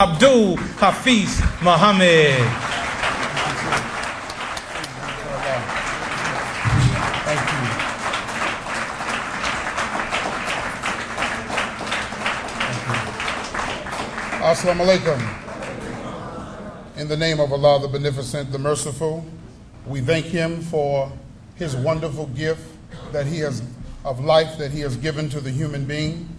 Abdul Hafiz Muhammad. Thank you. Assalamu alaikum. In the name of Allah, the Beneficent, the Merciful, we thank Him for His wonderful gift that He has of life that He has given to the human being.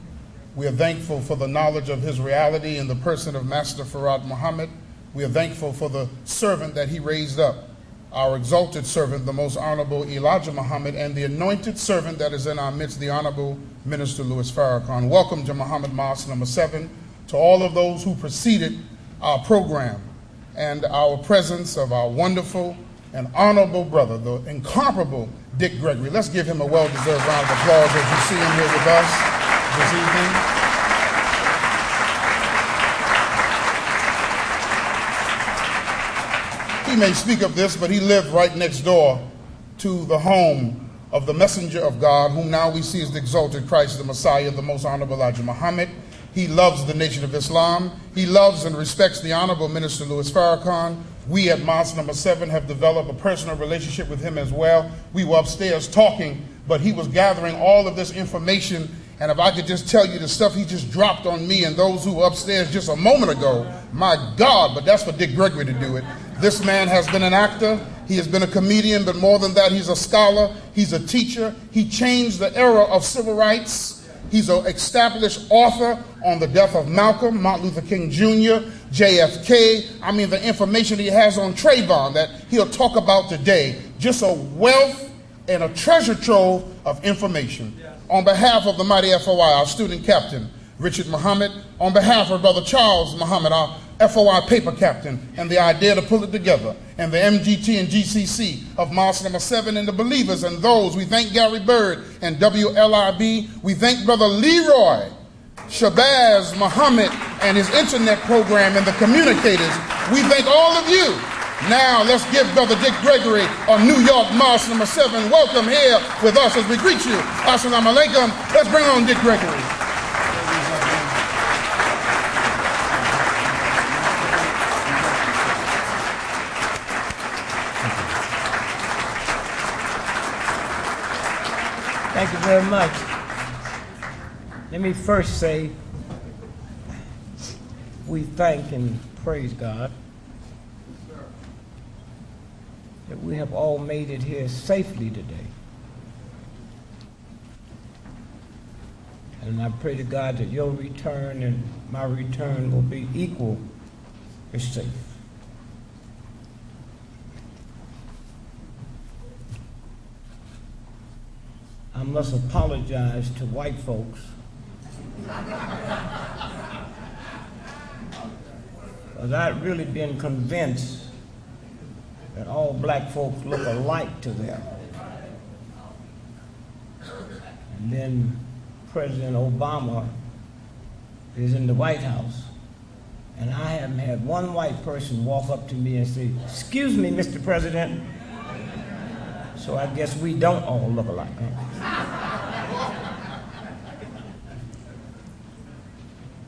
We are thankful for the knowledge of His reality in the person of Master Farad Muhammad. We are thankful for the servant that He raised up, our exalted servant, the most honorable Elijah Muhammad, and the anointed servant that is in our midst, the honorable Minister Louis Farrakhan. Welcome to Muhammad Mosque number 7, to all of those who preceded our program, and our presence of our wonderful and honorable brother, the incomparable Dick Gregory. Let's give him a well-deserved round of applause as you see him here with us this evening. He may speak of this, but he lived right next door to the home of the messenger of God, whom now we see as the exalted Christ, the Messiah, the most honorable Elijah Muhammad. He loves the nation of Islam. He loves and respects the honorable Minister Louis Farrakhan. We at Mosque number 7 have developed a personal relationship with him as well. We were upstairs talking, but he was gathering all of this information. And if I could just tell you the stuff he just dropped on me and those who were upstairs just a moment ago, my God, but that's for Dick Gregory to do it. This man has been an actor. He has been a comedian, but more than that, he's a scholar. He's a teacher. He changed the era of civil rights. He's an established author on the death of Malcolm, Martin Luther King Jr., JFK. I mean, the information he has on Trayvon that he'll talk about today. Just a wealth and a treasure trove of information. On behalf of the mighty FOI, our student captain, Richard Muhammad, on behalf of Brother Charles Muhammad, our FOI paper captain, and the idea to pull it together, and the MGT and GCC of Mosque number 7 and the believers and those. We thank Gary Bird and WLIB. We thank Brother Leroy Shabazz Muhammad and his internet program and the communicators. We thank all of you. Now let's give Brother Dick Gregory of New York Mosque number 7. Welcome here with us as we greet you. Assalamu alaikum. Let's bring on Dick Gregory. Thank you very much. Let me first say we thank and praise God that we have all made it here safely today. And I pray to God that your return and my return will be equal as safe. I must apologize to white folks because I've really been convinced that all black folks look alike to them. And then President Obama is in the White House, and I haven't had one white person walk up to me and say, "Excuse me, Mr. President." So I guess we don't all look alike, huh?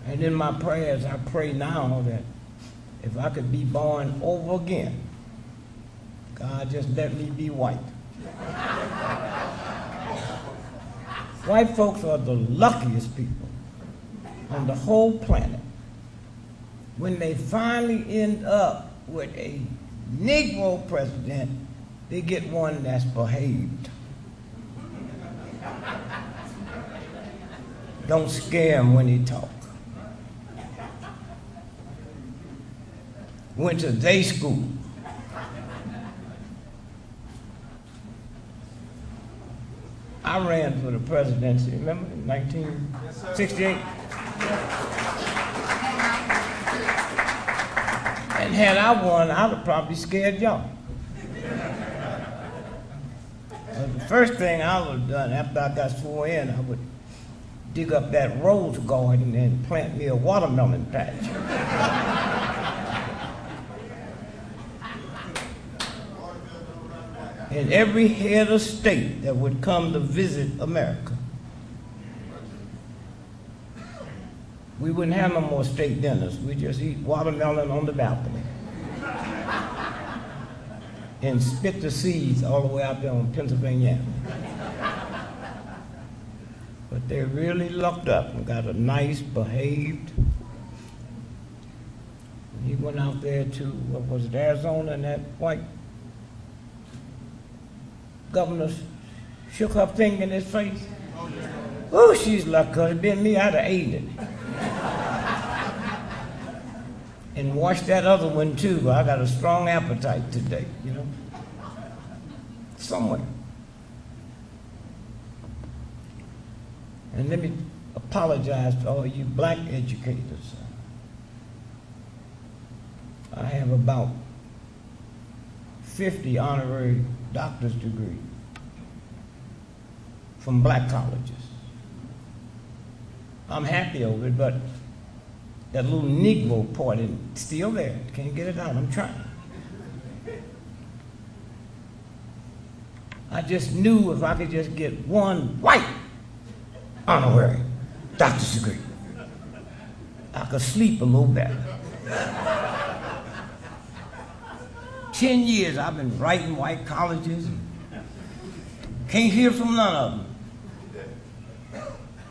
And in my prayers, I pray now that if I could be born over again, God, just let me be white. White folks are the luckiest people on the whole planet. When they finally end up with a Negro president, they get one that's behaved. Don't scare him when he talk. Went to day school. I ran for the presidency, remember, in 1968? And had I won, I would have probably scared y'all. The first thing I would have done after I got sworn in, I would dig up that rose garden and plant me a watermelon patch. And every head of state that would come to visit America we wouldn't have no more state dinners. We just eat watermelon on the balcony. And spit the seeds all the way out there on Pennsylvania Avenue. But they really lucked up and got a nice behaved. He went out there to, what was it, Arizona, and that white governor shook her finger in his face. Oh, she's lucky, 'cause it'd been me, I'd have ate it. And washed that other one too, but I got a strong appetite today, you know. Somewhere. And let me apologize to all you black educators. I have about 50 honorary doctor's degrees from black colleges. I'm happy over it, but that little Negro part is still there. Can't get it out. I'm trying. I just knew if I could just get one white honorary doctor's degree, I could sleep a little better. 10 years I've been writing white colleges and can't hear from none of them.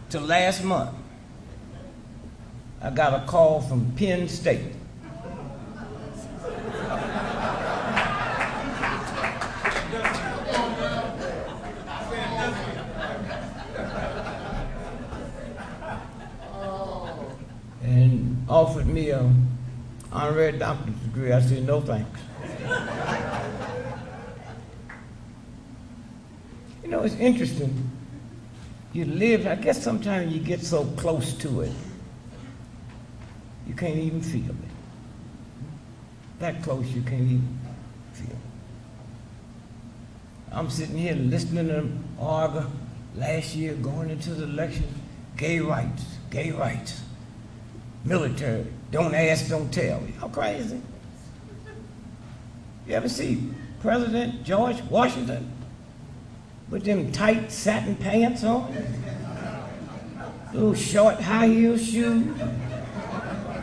Till last month, I got a call from Penn State. And offered me an honorary doctorate degree. I said, no thanks. You know, it's interesting. You live, I guess sometimes you get so close to it, you can't even feel it. That close, you can't even feel it. I'm sitting here listening to them argue last year, going into the election, gay rights, military, don't ask, don't tell. How crazy. You ever see President George Washington with them tight satin pants on, little short high heel shoes,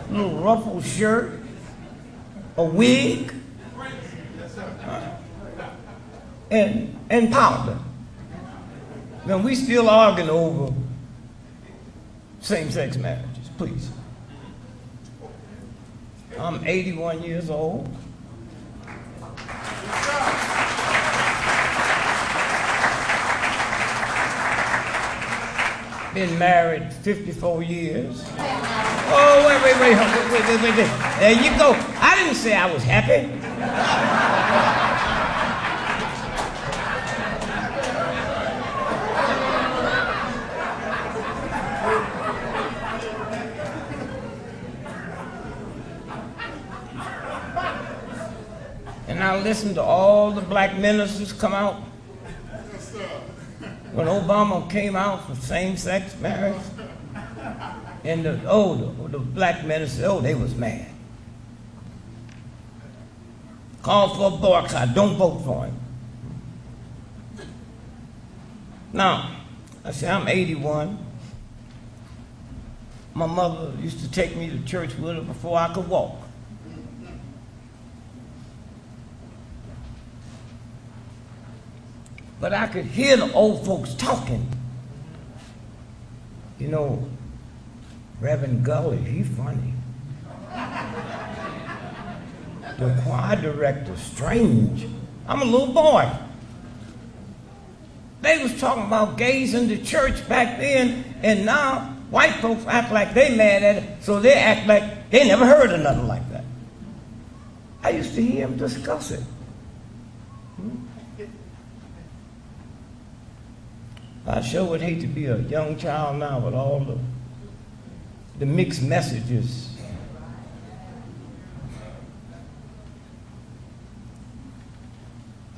little ruffled shirt, a wig, and powder? Now we still arguing over same-sex marriages, please. I'm 81 years old. Been married 54 years. Oh, wait. There you go. I didn't say I was happy. And I listened to all the black ministers come out. When Obama came out for same-sex marriage, and the black ministers, they was mad. Called for a boycott, don't vote for him. Now, I said, I'm 81. My mother used to take me to church with her before I could walk. But I could hear the old folks talking. You know, Reverend Gully, he's funny. The choir director, strange. I'm a little boy. They was talking about gays in the church back then, and now white folks act like they mad at it, so they act like they never heard of nothing like that. I used to hear them discuss it. I sure would hate to be a young child now with all the mixed messages.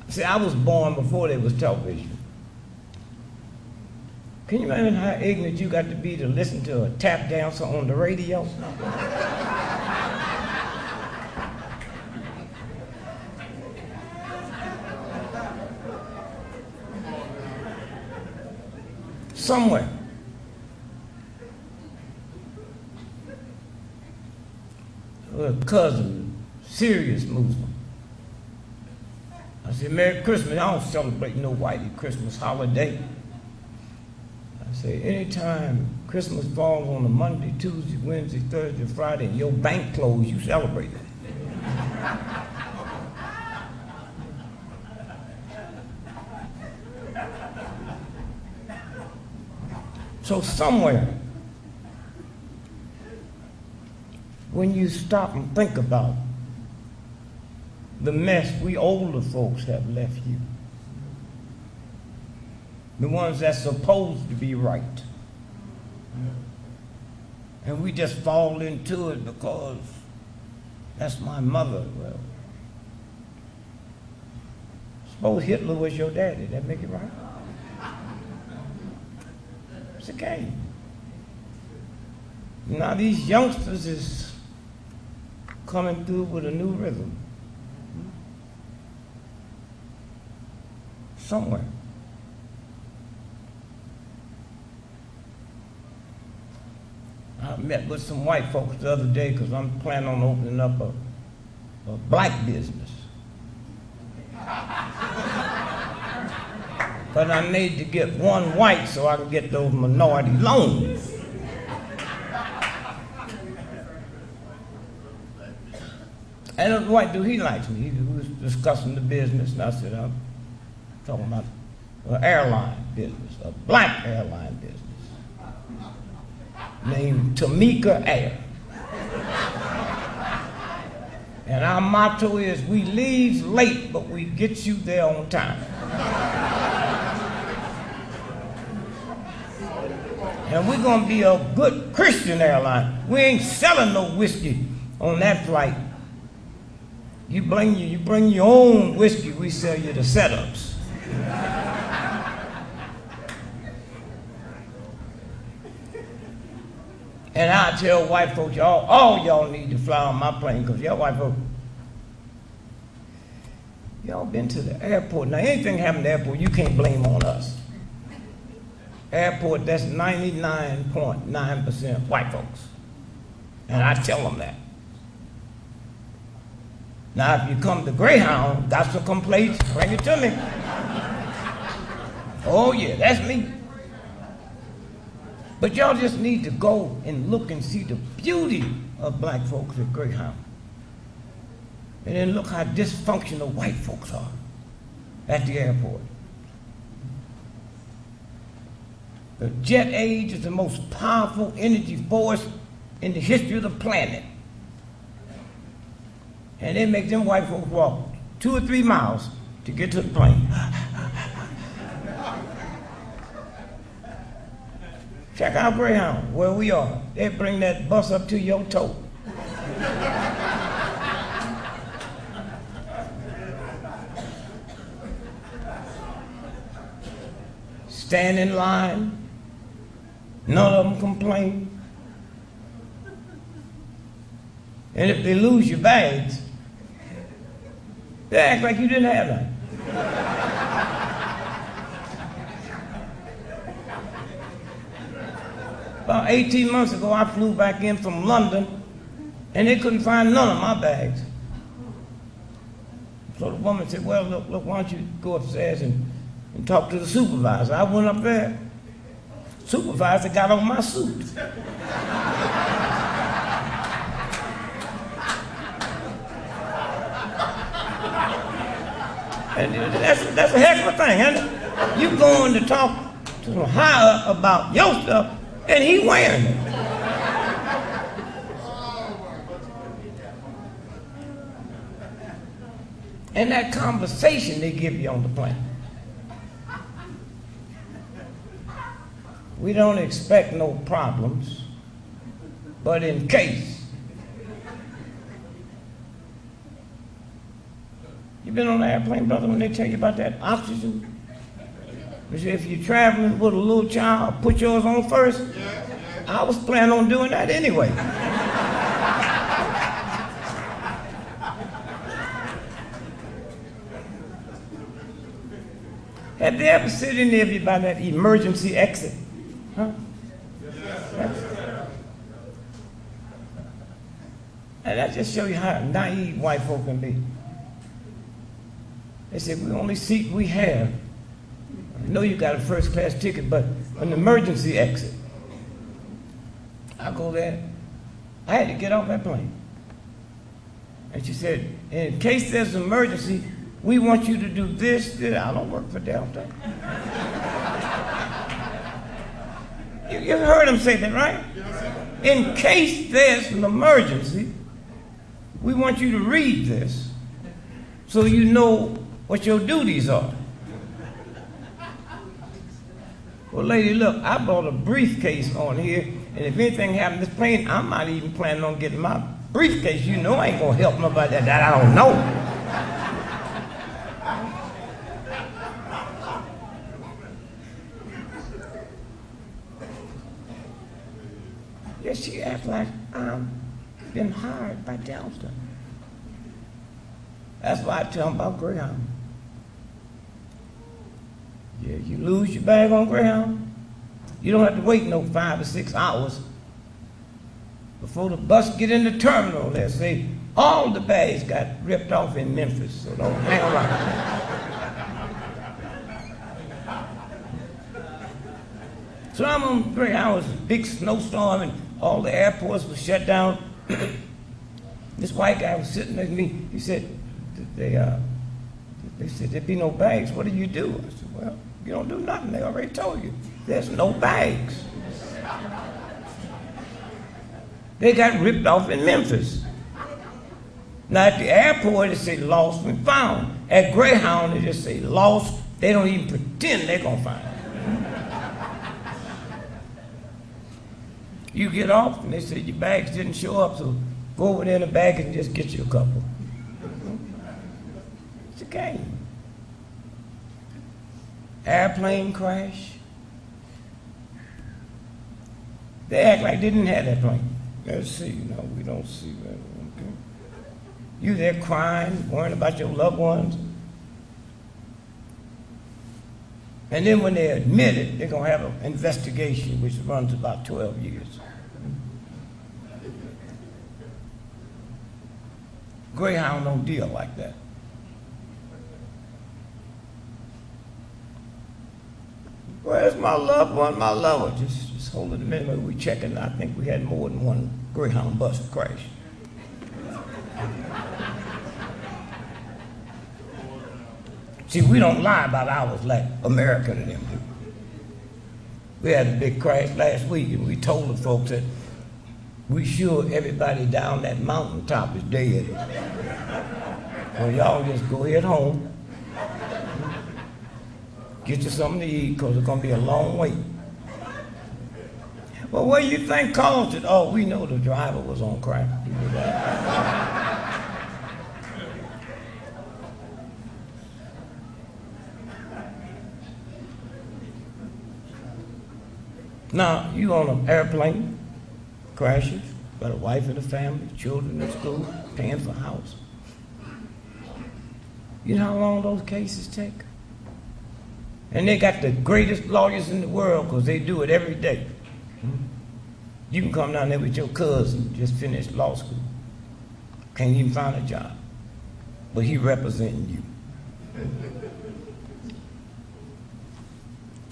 See, I was born before there was television. Can you imagine how ignorant you got to be to listen to a tap dancer on the radio? Somewhere. a cousin, serious Muslim. I said, Merry Christmas. I don't celebrate no whitey Christmas holiday. I say, anytime Christmas falls on a Monday, Tuesday, Wednesday, Thursday, Friday, and your bank closed, you celebrate it. So somewhere, when you stop and think about the mess we older folks have left you, the ones that's supposed to be right, and we just fall into it because that's my mother. Well, suppose Hitler was your daddy. That make it right? It's a game. Now these youngsters is coming through with a new rhythm. Somewhere. I met with some white folks the other day because I'm planning on opening up a black business. But I need to get one white so I can get those minority loans. And the white dude, he likes me. He was discussing the business, and I said, I'm talking about an airline business, a black airline business, named Tamika Air. And our motto is, we leave late, but we get you there on time. And we're gonna be a good Christian airline. We ain't selling no whiskey on that flight. You bring your own whiskey, we sell you the setups. And I tell white folks, all y'all need to fly on my plane, because y'all white folks, y'all been to the airport. Now anything happen at the airport, you can't blame on us. Airport, that's 99.9% white folks. And I tell them that. Now, if you come to Greyhound, got some complaints, bring it to me. Oh yeah, that's me. But y'all just need to go and look and see the beauty of black folks at Greyhound. And then look how dysfunctional white folks are at the airport. The jet age is the most powerful energy force in the history of the planet. And it makes them white folks walk 2 or 3 miles to get to the plane. Check out Greyhound, where we are. They bring that bus up to your toe. Stand in line. None of them complain. And if they lose your bags, they act like you didn't have none. About 18 months ago, I flew back in from London, and they couldn't find none of my bags. So the woman said, well, look, why don't you go upstairs and talk to the supervisor? I went up there. Supervisor got on my suit. And that's a heck of a thing, isn't it? You going to talk to some higher about your stuff, and he wearing it. And that conversation they give you on the plane. We don't expect no problems, but in case. You been on an airplane, brother, when they tell you about that oxygen? If you're traveling with a little child, put yours on first. I was planning on doing that anyway. Have they ever sit in there by that emergency exit? Huh? And And that just shows you how naive white folk can be. They said, the only seat we have, I know you got a first class ticket, but an emergency exit. I go there. I had to get off that plane. And she said, in case there's an emergency, we want you to do this. I don't work for Delta. You heard him say that, right? In case there's an emergency, we want you to read this so you know what your duties are. Well, lady, look, I brought a briefcase on here, and if anything happens to this plane, I'm not even planning on getting my briefcase. You know I ain't gonna help nobody that I don't know. Yes, she acts like I've been hired by Delta. That's why I tell them about Greyhound. Yeah, you lose your bag on Greyhound, you don't have to wait no 5 or 6 hours before the bus get in the terminal. They say all the bags got ripped off in Memphis, so don't hang around. So I'm on Greyhound. It was a big snowstorm and all the airports were shut down. This white guy was sitting next to me. He said, they said, there'd be no bags. What do you do? I said, well, you don't do nothing. They already told you. There's no bags. They got ripped off in Memphis. Now at the airport, they say lost and found. At Greyhound, they just say lost. They don't even pretend they're going to find it. You get off, and they say your bags didn't show up, so go over there in the bag and just get you a couple. It's a game. Airplane crash. They act like they didn't have that plane. Let's see, no, we don't see that. Okay. You there crying, worrying about your loved ones. And then when they admit it, they're going to have an investigation which runs about 12 years. Greyhound don't deal like that. Where's my loved one, my lover? Just hold it a minute, we checking. I think we had more than one Greyhound bus crash. See, we don't lie about ours like America and them do. We had a big crash last week, and we told the folks that we sure everybody down that mountaintop is dead. Well, y'all just go ahead home, get you something to eat, because it's going to be a long wait. Well, what do you think caused it? Oh, we know the driver was on crack. Now, you on an airplane, crashes, got a wife and a family, children at school, paying for a house. You know how long those cases take? And they got the greatest lawyers in the world because they do it every day. You can come down there with your cousin, just finished law school, can't even find a job, but he representing you.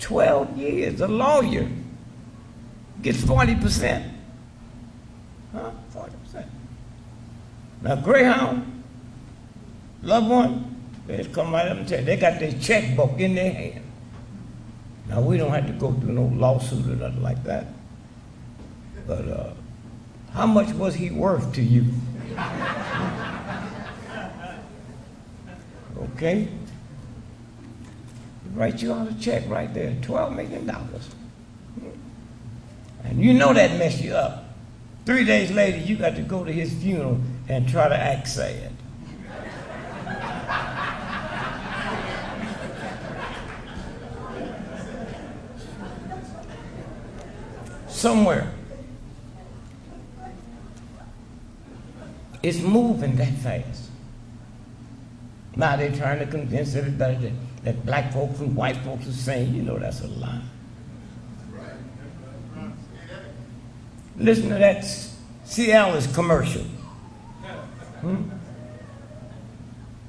12 years, a lawyer gets 40%. Huh? 40%. Now Greyhound, loved one, they just come right up and tell you, they got their checkbook in their hand. Now we don't have to go through no lawsuit or nothing like that. But how much was he worth to you? Okay? Write you out a check right there, $12 million. And you know that messed you up. 3 days later, you got to go to his funeral and try to act sad. Somewhere, it's moving that fast. Now they're trying to convince everybody that black folks and white folks are saying, you know, that's a lie. Listen to that Cialis commercial. And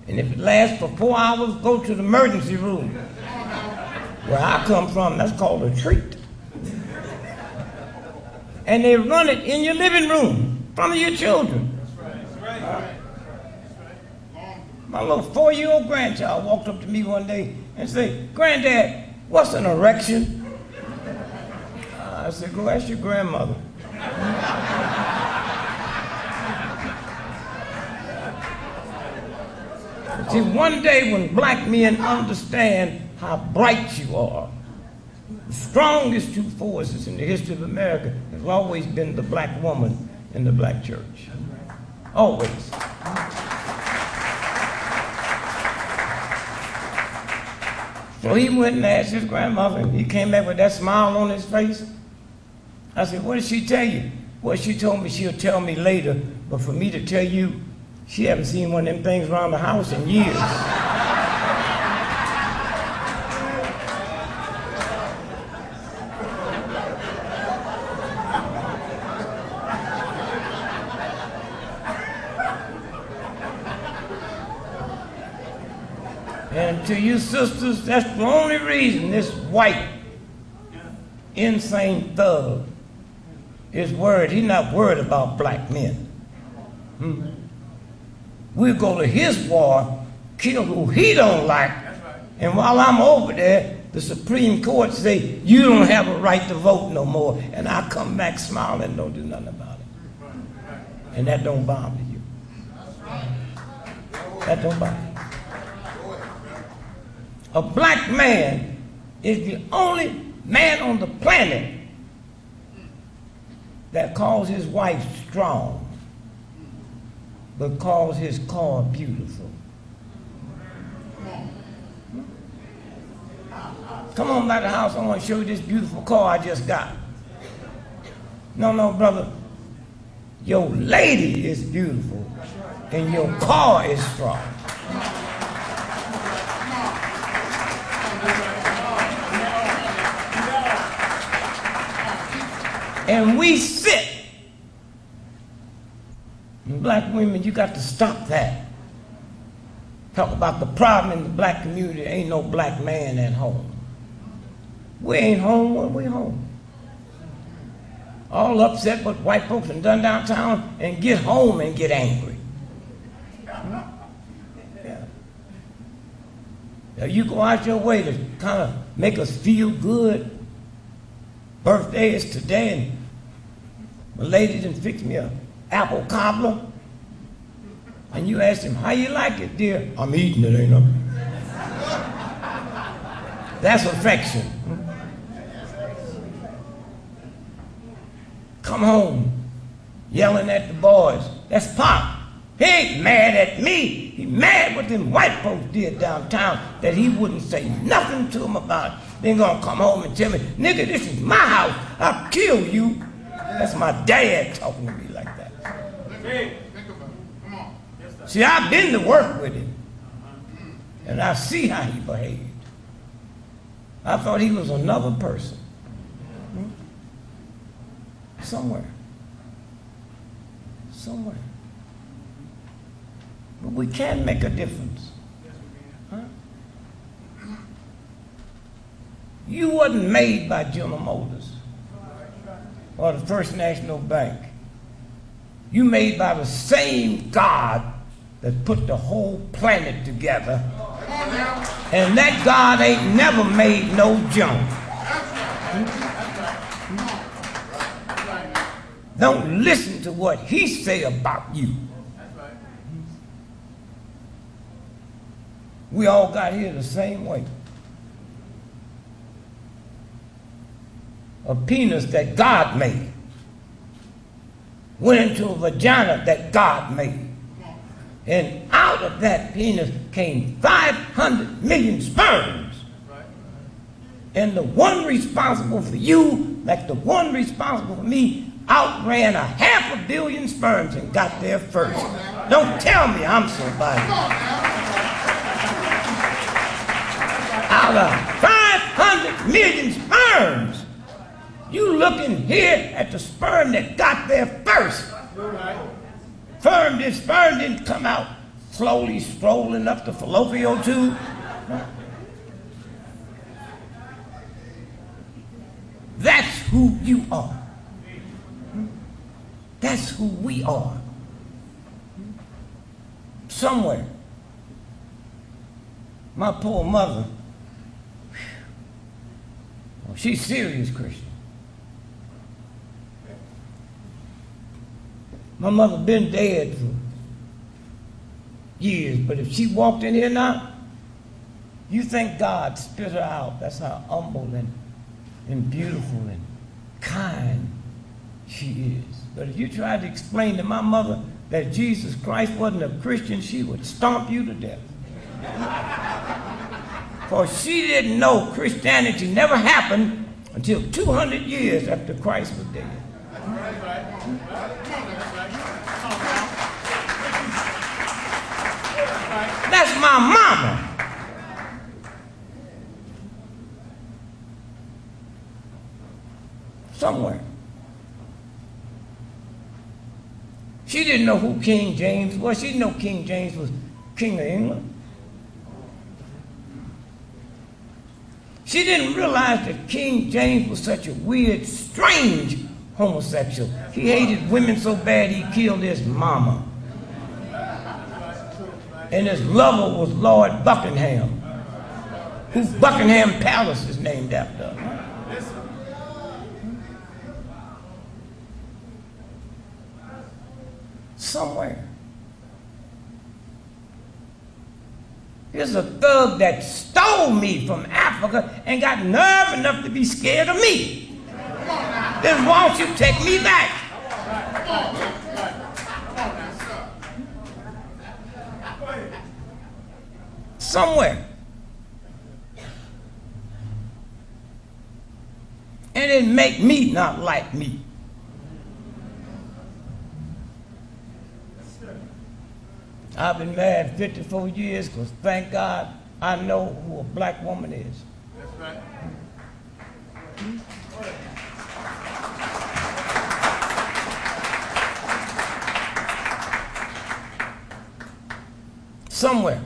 if it lasts for 4 hours, go to the emergency room. Where I come from, that's called a treat. And they run it in your living room in front of your children. My little 4-year-old grandchild walked up to me one day and said, "Granddad, what's an erection?" I said, "Go ask your grandmother." See, one day when black men understand how bright you are, the strongest two forces in the history of America has always been the black woman and the black church. Always. So he went and asked his grandmother, and he came back with that smile on his face. I said, "What did she tell you?" "Well, she told me she'll tell me later, but for me to tell you, she hasn't seen one of them things around the house in years." And to you sisters, that's the only reason this white, insane thug is worried. He's not worried about black men. We'll go to his war, kill who he don't like, and while I'm over there, the Supreme Court say, "You don't have a right to vote no more," and I come back smiling and don't do nothing about it. And that don't bother you. That don't bother you. A black man is the only man on the planet that calls his wife strong, but calls his car beautiful. Come on by the house, I want to show you this beautiful car I just got. No, brother. Your lady is beautiful, and your car is strong. And we sit. And black women, you got to stop that. Talk about the problem in the black community. Ain't no black man at home. We ain't home when we home. All upset but white folks and done downtown and get home and get angry. Yeah. Now you go out your way to kind of make us feel good. Birthday is today, and my lady done fixed me a apple cobbler. And you ask him, "How you like it, dear?" "I'm eating it, ain't I?" That's affection. Come home yelling at the boys. That's Pop. He ain't mad at me. He mad what them white folks did downtown that he wouldn't say nothing to them about it. Then gonna come home and tell me, "Nigga, this is my house. I'll kill you." That's my dad talking to me like that. See, I've been to work with him, and I see how he behaved. I thought he was another person. Somewhere. But we can make a difference. Huh? You wasn't made by General Motors or the First National Bank. You made by the same God that put the whole planet together. And that God ain't never made no junk. Don't listen to what he say about you. We all got here the same way. A penis that God made went into a vagina that God made. And out of that penis came 500 million sperms. And the one responsible for you, like the one responsible for me, outran 500 million sperms and got there first. Don't tell me I'm somebody. Out of 500 million sperms, you looking here at the sperm that got there first. Fern didn't come out slowly strolling up the fallopian tube. That's who you are. That's who we are. Somewhere. My poor mother, well, she's serious Christian. My mother been dead for years, but if she walked in here now, you think God spit her out. That's how humble and beautiful and kind she is. But if you tried to explain to my mother that Jesus Christ wasn't a Christian, she would stomp you to death. For she didn't know Christianity never happened until 200 years after Christ was dead. That's my mama. Somewhere. She didn't know who King James was. She didn't know King James was King of England. She didn't realize that King James was such a weird, strange homosexual. He hated women so bad he killed his mama. And his lover was Lord Buckingham, who Buckingham Palace is named after. Somewhere. Here's a thug that stole me from Africa and got nerve enough to be scared of me. Then won't you take me back? Somewhere. And it make me not like me. I've been married 54 years because thank God I know who a black woman is. That's right. Somewhere.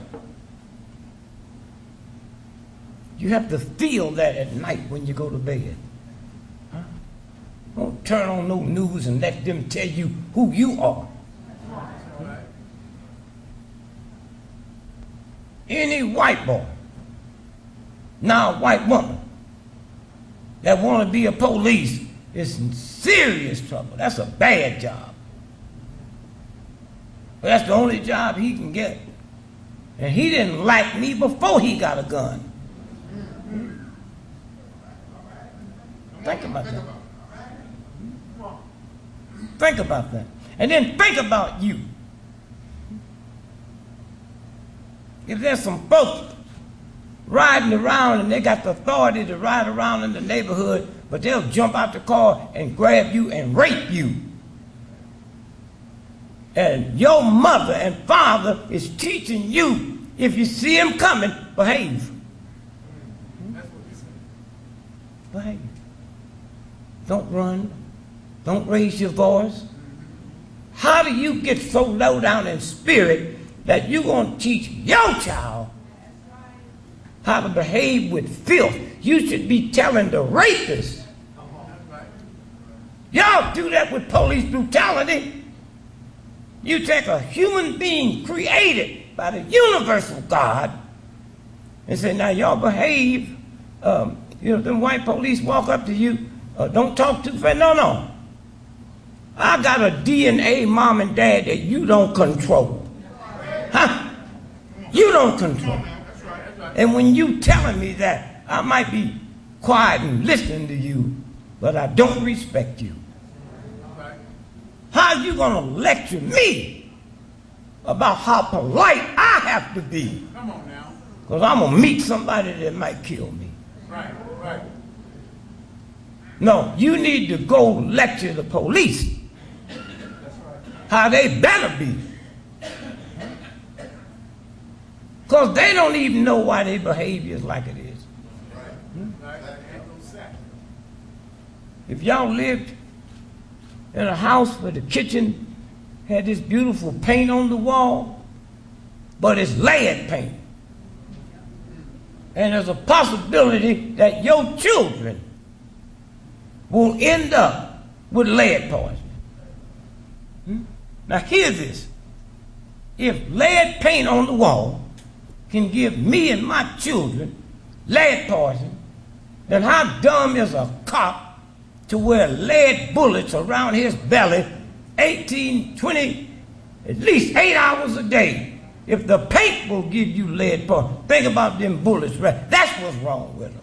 You have to feel that at night when you go to bed. Huh? Don't turn on no news and let them tell you who you are. Any white boy, now a white woman, that want to be a police is in serious trouble. That's a bad job. But that's the only job he can get. And he didn't like me before he got a gun. Think about that. Think about that. And then think about you. If there's some folks riding around and they got the authority to ride around in the neighborhood, but they'll jump out the car and grab you and rape you. And your mother and father is teaching you, if you see him coming, behave. Behave. Don't run. Don't raise your voice. How do you get so low down in spirit that you're going to teach your child how to behave with filth? You should be telling the rapists. Y'all do that with police brutality. You take a human being created by the universal God and say, now y'all behave. Them white police walk up to you, don't talk too fast. No. I got a DNA, mom and dad, that you don't control. Huh? You don't control. And when you telling me that, I might be quiet and listening to you, but I don't respect you. How are you going to lecture me about how polite I have to be? Come on now. Because I'm going to meet somebody that might kill me. Right. No, you need to go lecture the police how they better be. Because they don't even know why their behavior is like it is. If y'all lived in a house where the kitchen had this beautiful paint on the wall, but it's lead paint. And there's a possibility that your children will end up with lead poisoning. Now hear this. If lead paint on the wall can give me and my children lead poisoning, then how dumb is a cop to wear lead bullets around his belly 18, 20, at least 8 hours a day? If the paint will give you lead poisoning, think about them bullets, right? That's what's wrong with them.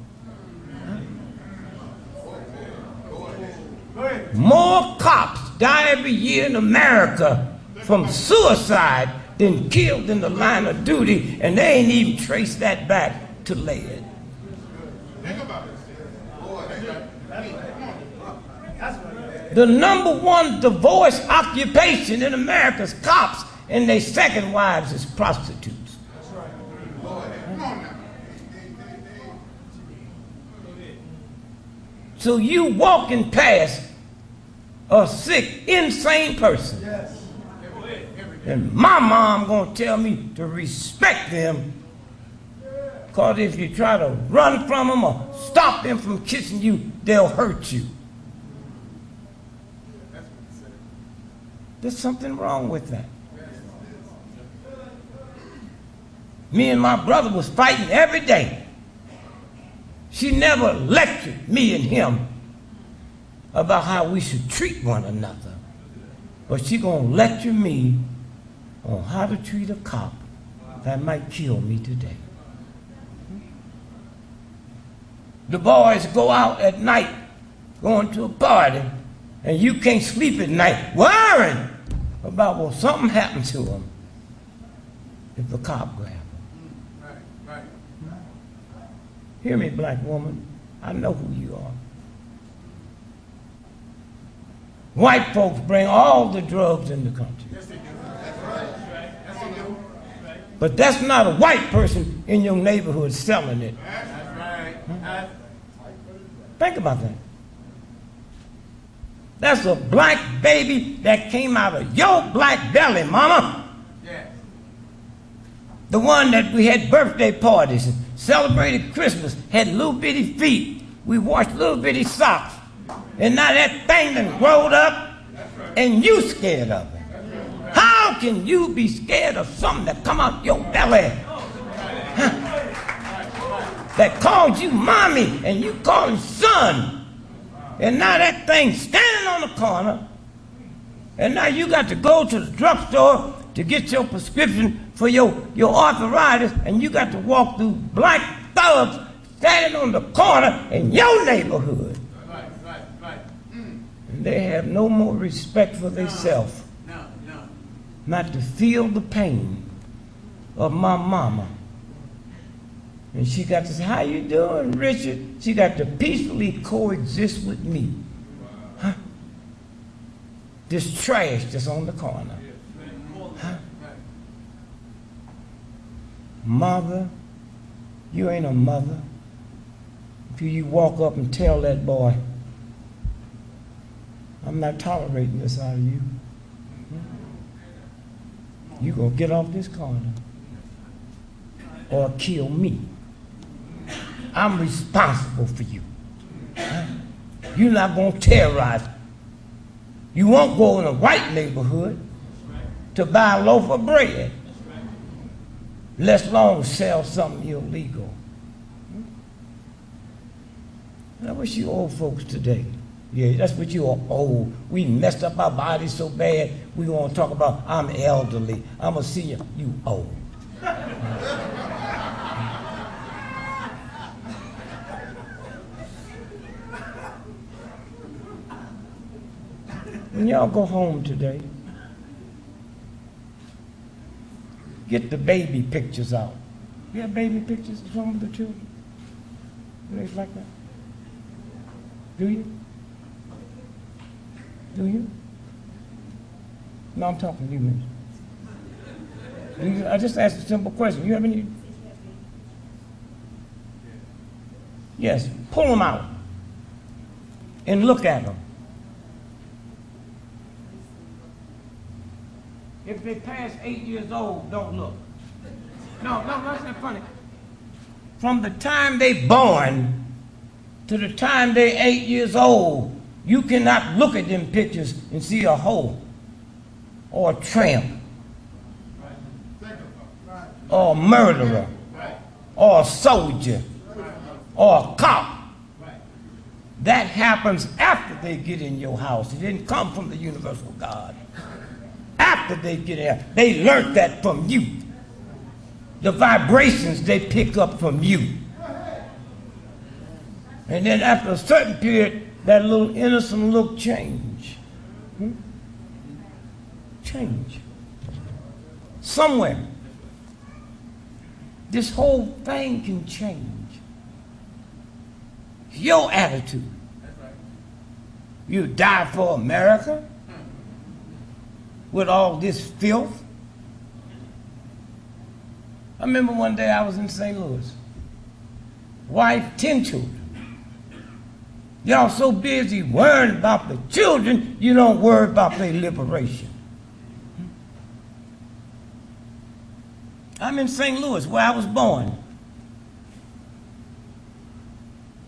More cops die every year in America from suicide than killed in the line of duty, and they ain't even traced that back to lead. The #1 divorce occupation in America is cops, and their second wives is prostitutes. So you walking past a sick, insane person, and my mom gonna tell me to respect them, because if you try to run from them or stop them from kissing you, they'll hurt you. There's something wrong with that. Me and my brother was fighting every day. She never lectured me and him about how we should treat one another, but she gonna lecture me on how to treat a cop that might kill me today. The boys go out at night, going to a party, and you can't sleep at night worrying about, well, something happened to them if the cop grabs them. Right. Hear me, black woman. I know who you are. White folks bring all the drugs in the country. Yes, they do. That's right. Yes, they do. But that's not a white person in your neighborhood selling it. That's right. Think about that. That's a black baby that came out of your black belly, mama. Yes. The one that we had birthday parties and celebrated Christmas, had little bitty feet. We washed little bitty socks. And now that thing done growed up and you scared of it. How can you be scared of something that come out your belly? That called you mommy and you call him son. And now that thing standing on the corner, and now you got to go to the drugstore to get your prescription for your arthritis, and you got to walk through black thugs standing on the corner in your neighborhood. Right. And they have no more respect for themselves. No. Not to feel the pain of my mama. And she got to say, how you doing, Richard? She got to peacefully coexist with me. Huh? This trash that's on the corner. Huh? Mother, you ain't a mother. If you walk up and tell that boy, I'm not tolerating this out of you. You're going to get off this corner or kill me. I'm responsible for you. You're not going to terrorize. You won't go in a white neighborhood to buy a loaf of bread, let alone sell something illegal. I wish you old folks today. Yeah, that's what you are old. We messed up our bodies so bad, we want to talk about I'm elderly, I'm a senior. You old. When y'all go home today, get the baby pictures out. You have baby pictures of some of the children? Things like that? Do you? Do you? No, I'm talking to you, man. Do you? I just asked a simple question. You have any? Yes, pull them out and look at them. if they pass 8 years old, don't look. No, that's not funny. From the time they born to the time they 8 years old, you cannot look at them pictures and see a hoe or a tramp or a murderer or a soldier or a cop. That happens after they get in your house. It didn't come from the universal God. After they get in, they learned that from you. The vibrations they pick up from you. And then after a certain period, that little innocent look change. Change. Somewhere. This whole thing can change. Your attitude. You die for America with all this filth. I remember one day I was in St. Louis. Wife, 10 children. Y'all so busy worrying about the children, you don't worry about their liberation. I'm in St. Louis, where I was born.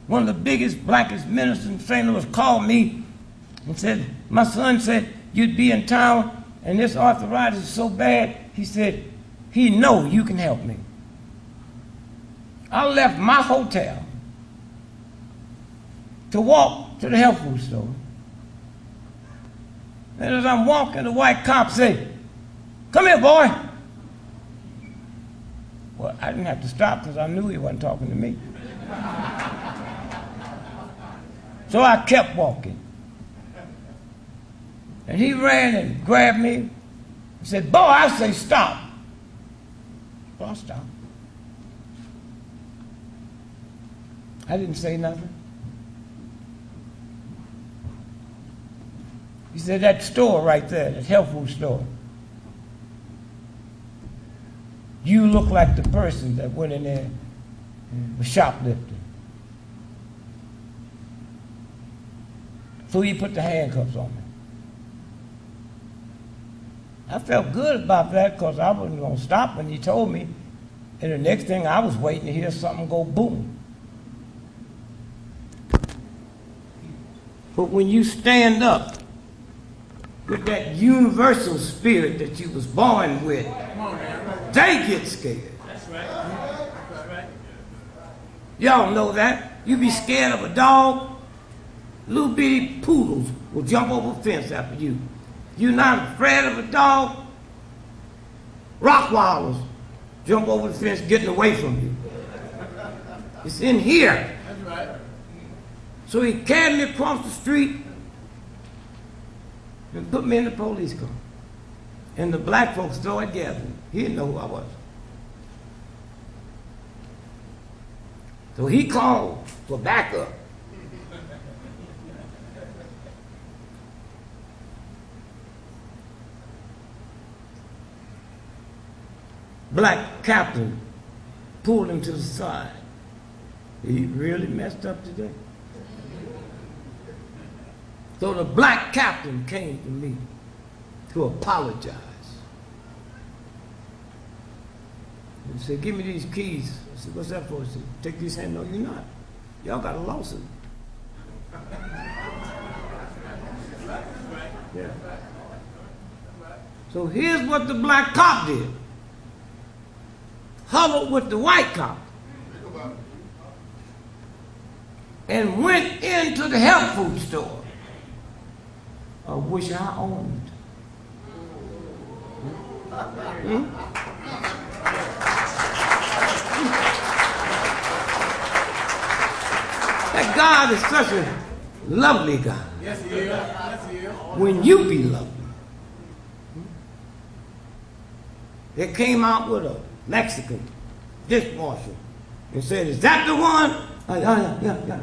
One of the biggest, blackest ministers in St. Louis called me and said, my son said, you'd be in town and this arthritis is so bad. He said, he know you can help me. I left my hotel to walk to the health food store. And as I'm walking, the white cop said, come here, boy. Well, I didn't have to stop because I knew he wasn't talking to me. So I kept walking. And he ran and grabbed me and said, boy, I say stop. Well, I stopped. I didn't say nothing. He said, that store right there, that health food store, you look like the person that went in there and was shoplifting. So he put the handcuffs on me. I felt good about that because I wasn't going to stop when he told me. And the next thing I was waiting to hear something go boom. But when you stand up with that universal spirit that you was born with, they get scared. That's right. That's right. Y'all know that. You be scared of a dog, little bitty poodles will jump over a fence after you. You're not afraid of a dog, Rottweilers jump over the fence getting away from you. It's in here. That's right. So he carried me across the street and put me in the police car. And the black folks started gathering. He didn't know who I was. So he called for backup. Black captain pulled him to the side. He really messed up today. So the black captain came to me to apologize. He said, give me these keys. I said, what's that for? He said, take these hands. No, you're not. Y'all got a lawsuit. Yeah. So here's what the black cop did. Huddled with the white cop and went into the health food store. I wish I owned. That God is such a lovely God. Yes, He is. Yes, He is. When you be lovely. They came out with a Mexican dishwasher and said, is that the one? Yeah.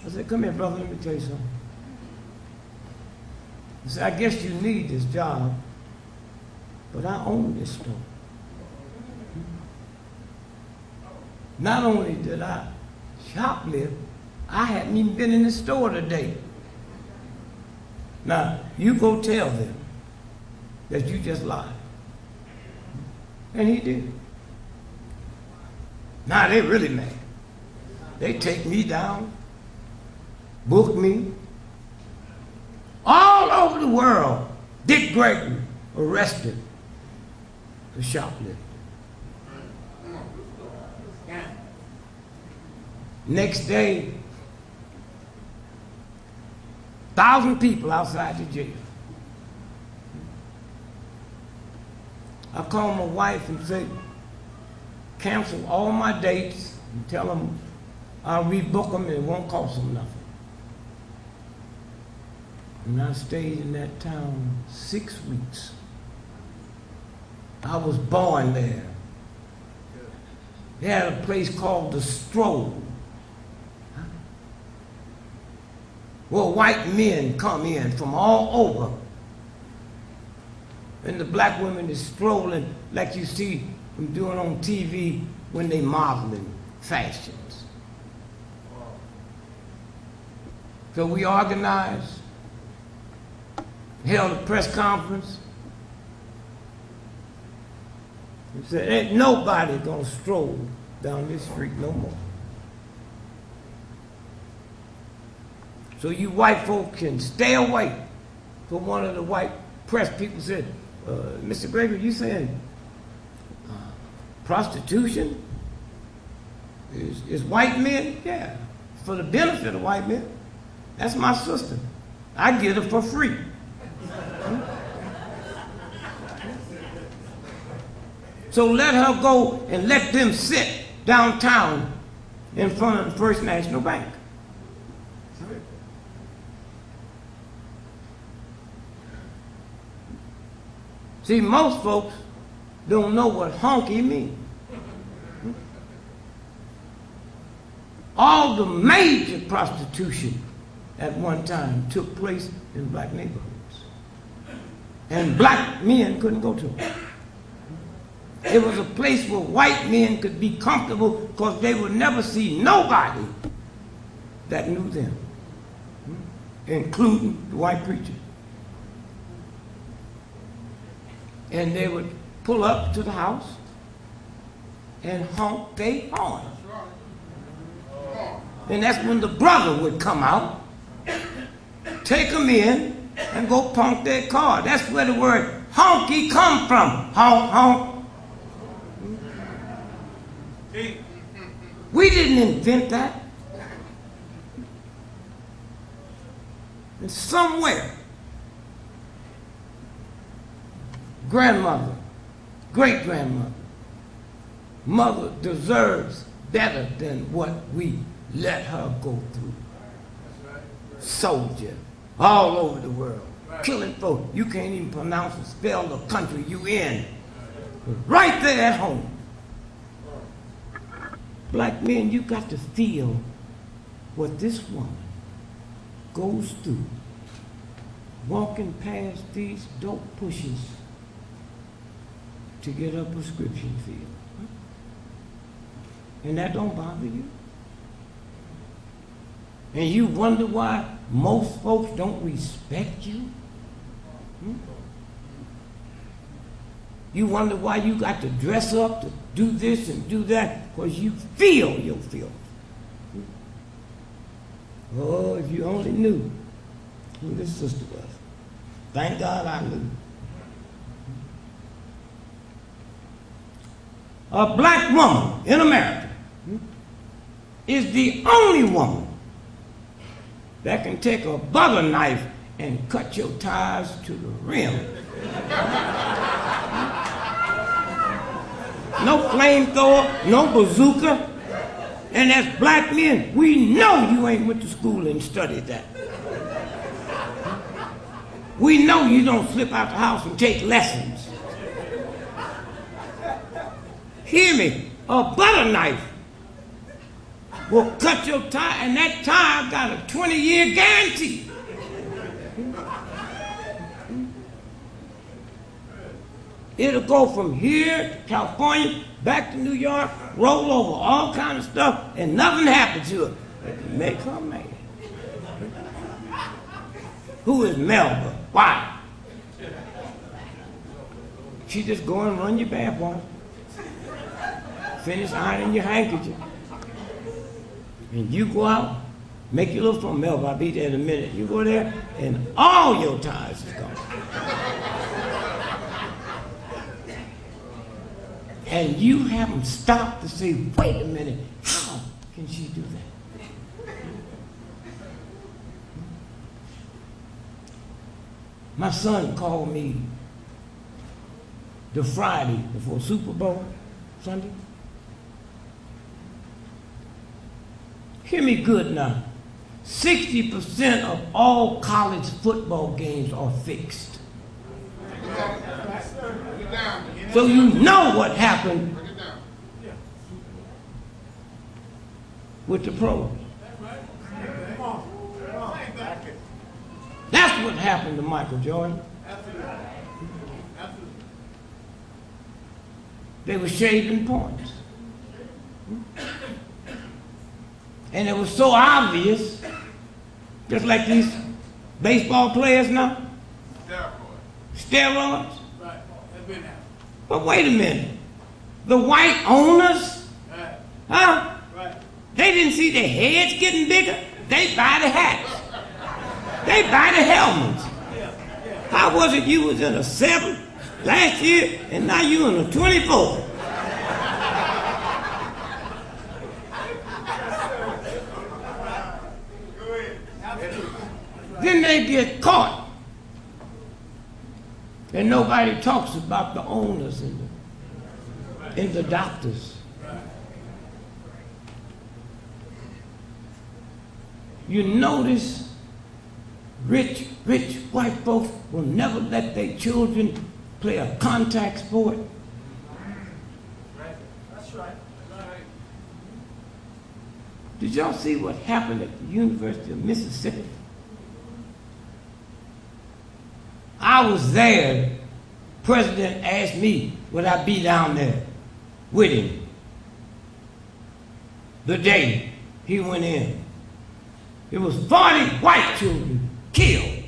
I said, come here, brother, let me tell you something. He said, I guess you need this job, but I own this store. Not only did I shoplift, I hadn't even been in the store today. Now, you go tell them that you just lied. And he did. Now they really mad. They take me down, book me. All over the world, Dick Gregory arrested for shoplifting. Next day, 1,000 people outside the jail. I call my wife and say, cancel all my dates and tell them I'll rebook them and it won't cost them nothing. And I stayed in that town 6 weeks. I was born there. They had a place called the Stroll, where white men come in from all over. And the black women is strolling like you see them doing on TV when they modeling fashions. So we organized, held a press conference, and said, ain't nobody gonna stroll down this street no more. So you white folk can stay away. So one of the white press people said, Mr. Gregory, you saying prostitution is white men? Yeah, for the benefit of white men. That's my sister. I get her for free. So let her go and let them sit downtown in front of the First National Bank. See, most folks don't know what honky means. All the major prostitution at one time took place in black neighborhoods. And black men couldn't go to it. It was a place where white men could be comfortable because they would never see nobody that knew them, including the white preacher. And they would pull up to the house and honk their horn. And that's when the brother would come out, take them in, and go punk their car. That's where the word honky come from. Honk, honk. We didn't invent that. And somewhere, grandmother, great-grandmother, mother deserves better than what we let her go through. Soldier, all over the world, killing folks. You can't even pronounce or spell the country you in. Right there at home. Black men, you got to feel what this woman goes through walking past these dope pushers to get her prescription filled. And that don't bother you? And you wonder why most folks don't respect you? You wonder why you got to dress up to do this and do that, because you feel your filth. Oh, if you only knew who this sister was. Thank God I knew. A black woman in America is the only woman that can take a butter knife and cut your tires to the rim. No flamethrower, no bazooka. And as black men, we know you ain't went to school and studied that. We know you don't slip out the house and take lessons. Hear me, a butter knife will cut your tire, and that tire got a 20-year guarantee. It'll go from here to California, back to New York, roll over, all kind of stuff, and nothing happened to it. It make her mad. Who is Melba? Why? She just go and run your bath water. Finish ironing your handkerchief. And you go out, make your little phone. Melvin, I'll be there in a minute. You go there, and all your ties is gone. And you haven't stopped to say, wait a minute, how can she do that? My son called me the Friday before Super Bowl Sunday. Hear me good now. 60% of all college football games are fixed. So you know what happened with the pros. That's what happened to Michael Jordan. They were shaving points. And it was so obvious, just like these baseball players now. Steroids. But wait a minute. The white owners, huh? They didn't see their heads getting bigger. They buy the hats. They buy the helmets. How was it you was in a 7 last year and now you in a 24? Then they get caught. And nobody talks about the owners and the doctors. You notice rich white folks will never let their children play a contact sport. That's right. Did y'all see what happened at the University of Mississippi? I was there. The president asked me would I be down there with him the day he went in. It was 40 white children killed.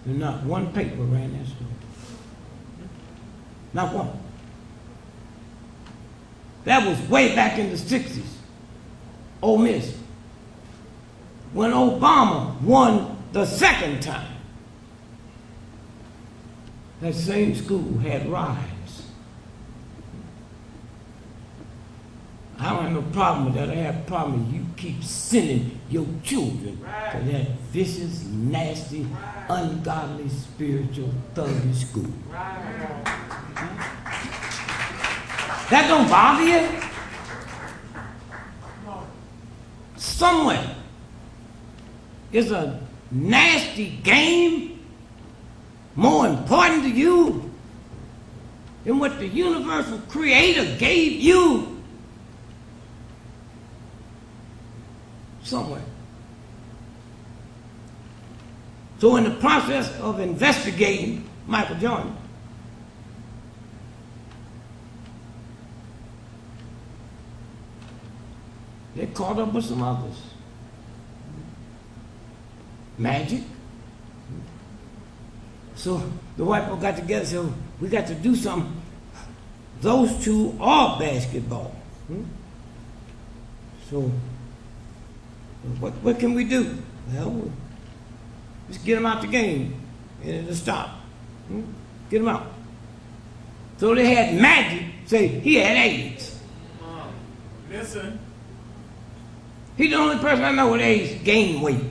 And not one paper ran that story. Not one. That was way back in the 60s. Ole Miss. When Obama won the second time, that same school had riots. I don't have no problem with that. I have a problem with you keep sending your children to that vicious, nasty, ungodly, spiritual, thuggish school. That don't bother you? Somewhere is a nasty game more important to you than what the universal creator gave you? Somewhere. So in the process of investigating Michael Jordan, they caught up with some others. Magic. So the white people got together and said, we got to do something. Those two are basketball. So what can we do? Well, just get them out the game and it'll stop. Get them out. So they had Magic say he had AIDS. Listen. He's the only person I know with AIDS gained weight.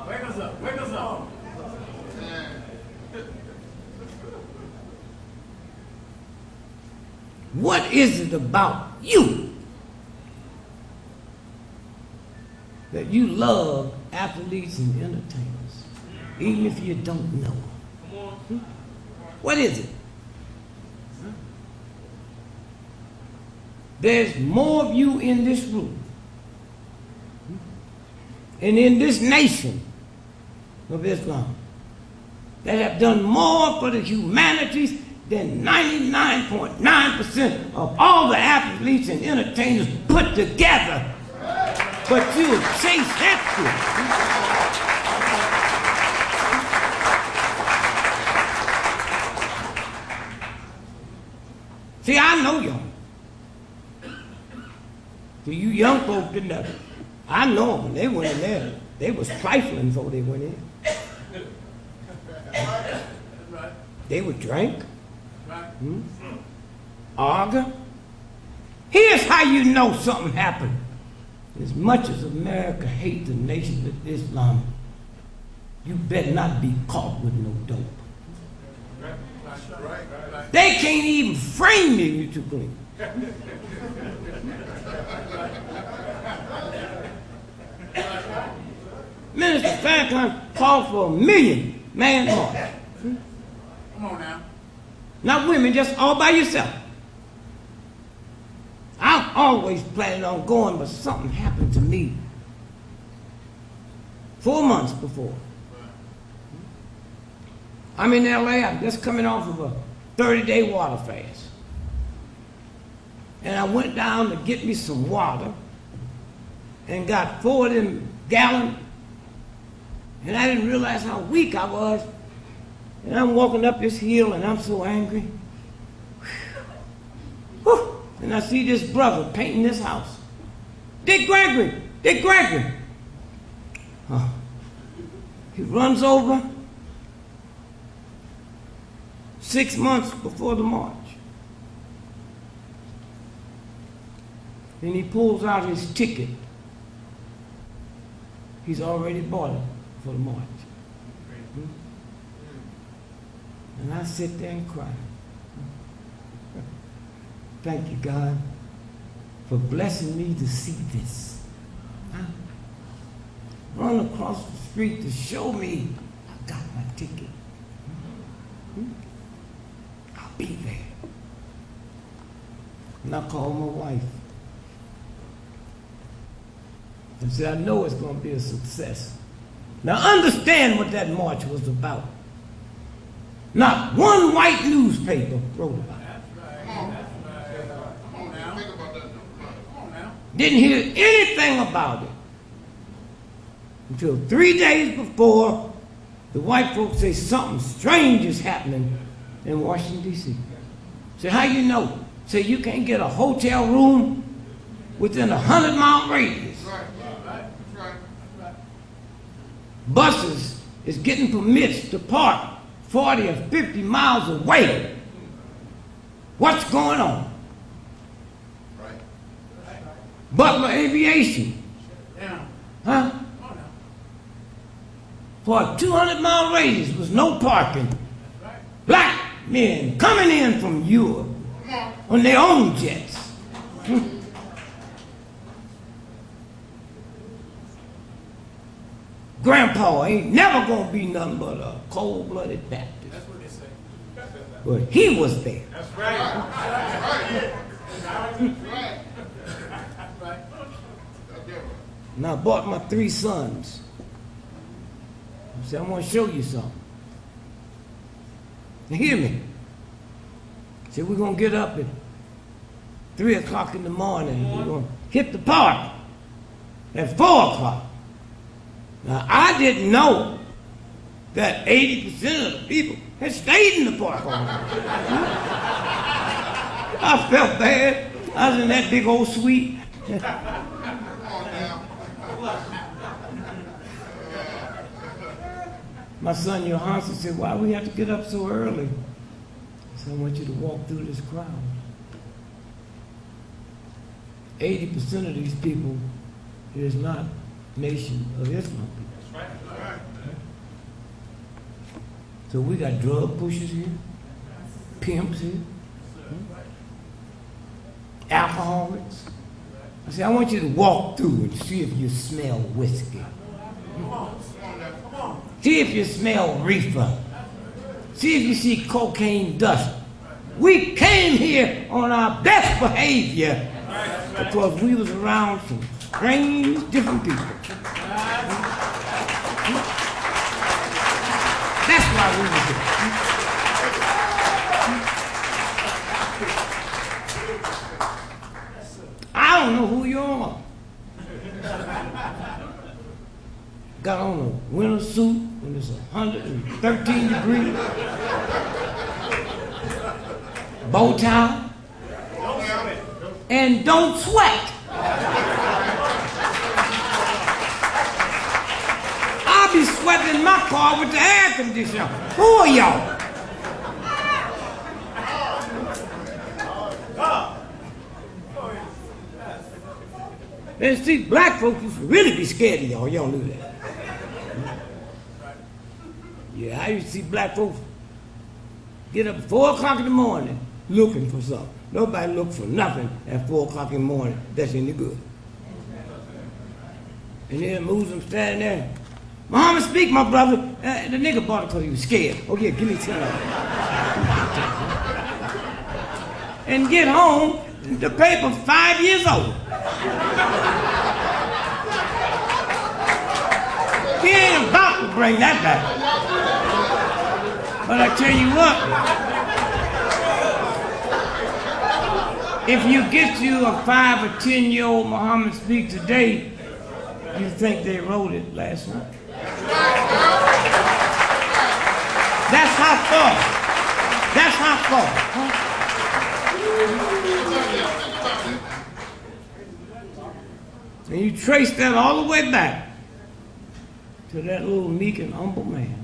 Wake us up. What is it about you that you love athletes and entertainers, even if you don't know them? What is it? There's more of you in this room and in this nation of Islam that have done more for the humanities than 99.9% of all the athletes and entertainers put together. But you chase that shit. See, I know y'all. See, you young folks didn't know. I know them. They went in there. They was trifling before they went in. They would drink, argue. Here's how you know something happened. As much as America hates the Nation of Islam, you better not be caught with no dope. They can't even frame you, you too clean. Minister Franklin called for a 1 million man march. Come on now. Not women, just all by yourself. I'm always planning on going, but something happened to me 4 months before. I'm in LA, I'm just coming off of a 30-day water fast. And I went down to get me some water and got 4 of them gallons. And I didn't realize how weak I was. And I'm walking up this hill and I'm so angry. Whew. And I see this brother painting this house. Dick Gregory, Dick Gregory. He runs over 6 months before the march. And he pulls out his ticket. He's already bought it for the march. And I sit there and cry. Thank you, God, for blessing me to see this. Run across the street to show me I got my ticket. I'll be there. And I called my wife. And said, I know it's going to be a success. Now understand what that march was about. Not one white newspaper wrote about it. Didn't hear anything about it until 3 days before the white folks say something strange is happening in Washington, D.C. Say, how you know? Say, you can't get a hotel room within a 100-mile radius. Buses is getting permits to park 40 or 50 miles away. What's going on? Butler Aviation. Huh? For a 200-mile radius was no parking. Black men coming in from Europe on their own jets. Grandpa ain't never gonna be nothing but a cold-blooded Baptist. That's what they say. But he was there. That's right. That's right. And I brought my 3 sons. I said, I want to show you something. Now hear me. I said, we're going to get up at 3 o'clock in the morning. We're going to hit the park at 4 o'clock. Now, I didn't know that 80% of the people had stayed in the park all night. I felt bad. I was in that big old suite. My son Johansson said, why we have to get up so early? I said, I want you to walk through this crowd. 80% of these people is not Nation of Islam people. So we got drug pushers here, pimps here, alcoholics. I said, I want you to walk through and see if you smell whiskey. See if you smell reefer. See if you see cocaine dust. We came here on our best behavior because we was around some strange, different people. That's why we were here. I don't know who you are. Got on a winter suit when it's 113 degrees. Bow tie. And don't sweat. I'll be sweating in my car with the air conditioner. Who are y'all? And see, black folks used to really be scared of y'all. Y'all knew that. Yeah, I used to see black folks get up at 4 o'clock in the morning looking for something. Nobody look for nothing at 4 o'clock in the morning that's any good. And then Muslims standing there. Muhammad speak, my brother. The nigga bought it because he was scared. Oh yeah, give me 10 of it. And get home, the paper 5 years old. He ain't about to bring that back. But I tell you what, if you get you a 5 or 10-year-old Muhammad speak today, you think they wrote it last night. That's how far. That's how far. Huh? And you trace that all the way back to that little meek and humble man.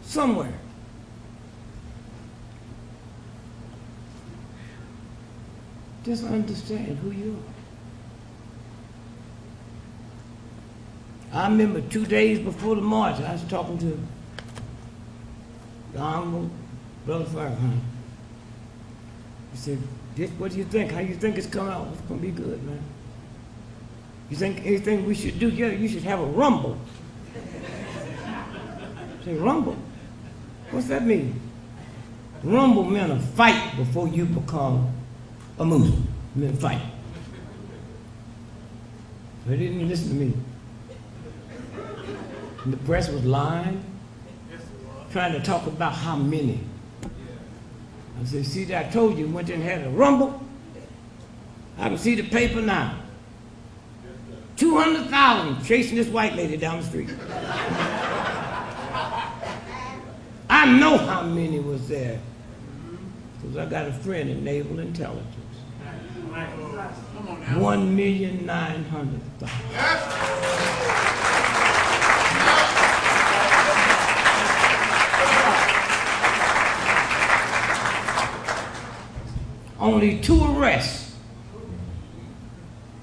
Somewhere. Just understand who you are. I remember 2 days before the march, I was talking to the Honorable Brother Farrakhan. He said, Dick, what do you think? How you think it's coming out? It's going to be good, man. You think anything we should do? Yeah, you should have a rumble. I said, rumble? What's that mean? Rumble meant a fight before you become a Muslim. It meant fight. They didn't listen to me. And the press was lying, trying to talk about how many. I said, see, I told you, went and had a rumble. I can see the paper now. 200,000 chasing this white lady down the street. I know how many was there, because I got a friend in naval intelligence. 1,900,000. Only 2 arrests.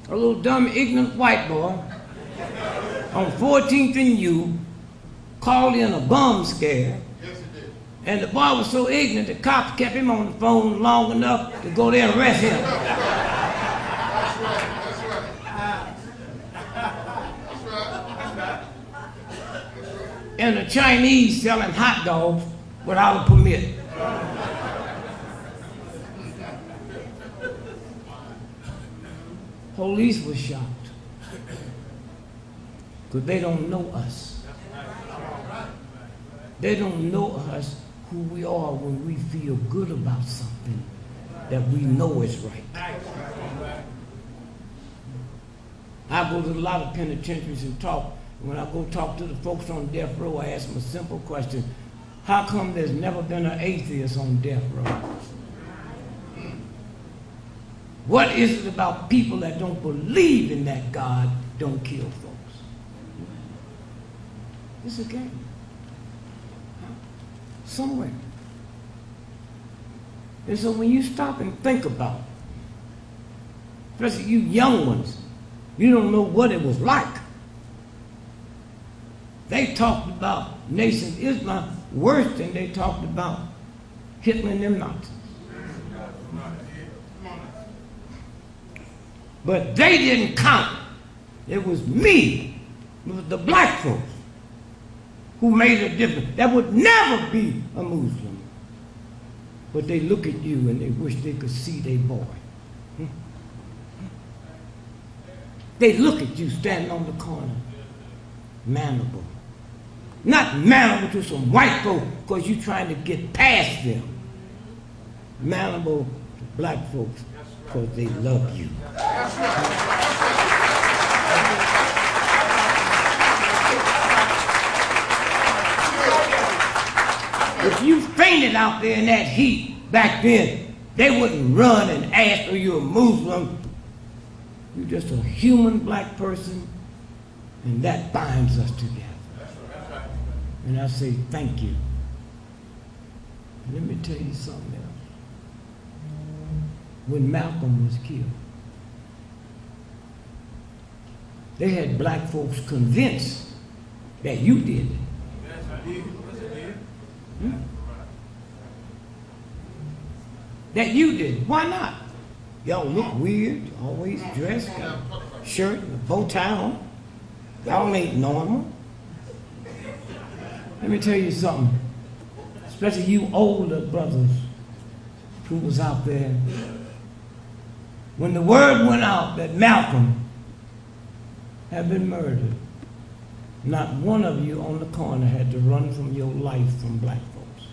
A little dumb, ignorant white boy on 14th and U called in a bomb scare. And the boy was so ignorant, the cops kept him on the phone long enough to go there and arrest him. And the Chinese selling hot dogs without a permit. Police was shocked because they don't know us. They don't know us who we are when we feel good about something that we know is right. I go to a lot of penitentiaries and talk. When I go talk to the folks on death row, I ask them a simple question. How come there's never been an atheist on death row? What is it about people that don't believe in that God don't kill folks? It's a game. Somewhere. And so when you stop and think about it, especially you young ones, you don't know what it was like. They talked about Nation of Islam worse than they talked about Hitler and them Nazis. But they didn't count. It was me, it was the black folks who made a difference. That would never be a Muslim. But they look at you and they wish they could see their boy. They look at you standing on the corner manable. Not manable to some white folk because you're trying to get past them. Manable to black folks because they love you. If you fainted out there in that heat back then, they wouldn't run and ask, are you a Muslim? You're just a human black person, and that binds us together. And I say, thank you. Let me tell you something else. When Malcolm was killed, they had black folks convinced that you did it. That you did. Why not? Y'all look weird, always dressed, got a shirt and a bow tie on. Y'all ain't normal. Let me tell you something, especially you older brothers who was out there. When the word went out that Malcolm had been murdered, not one of you on the corner had to run from your life from black folks.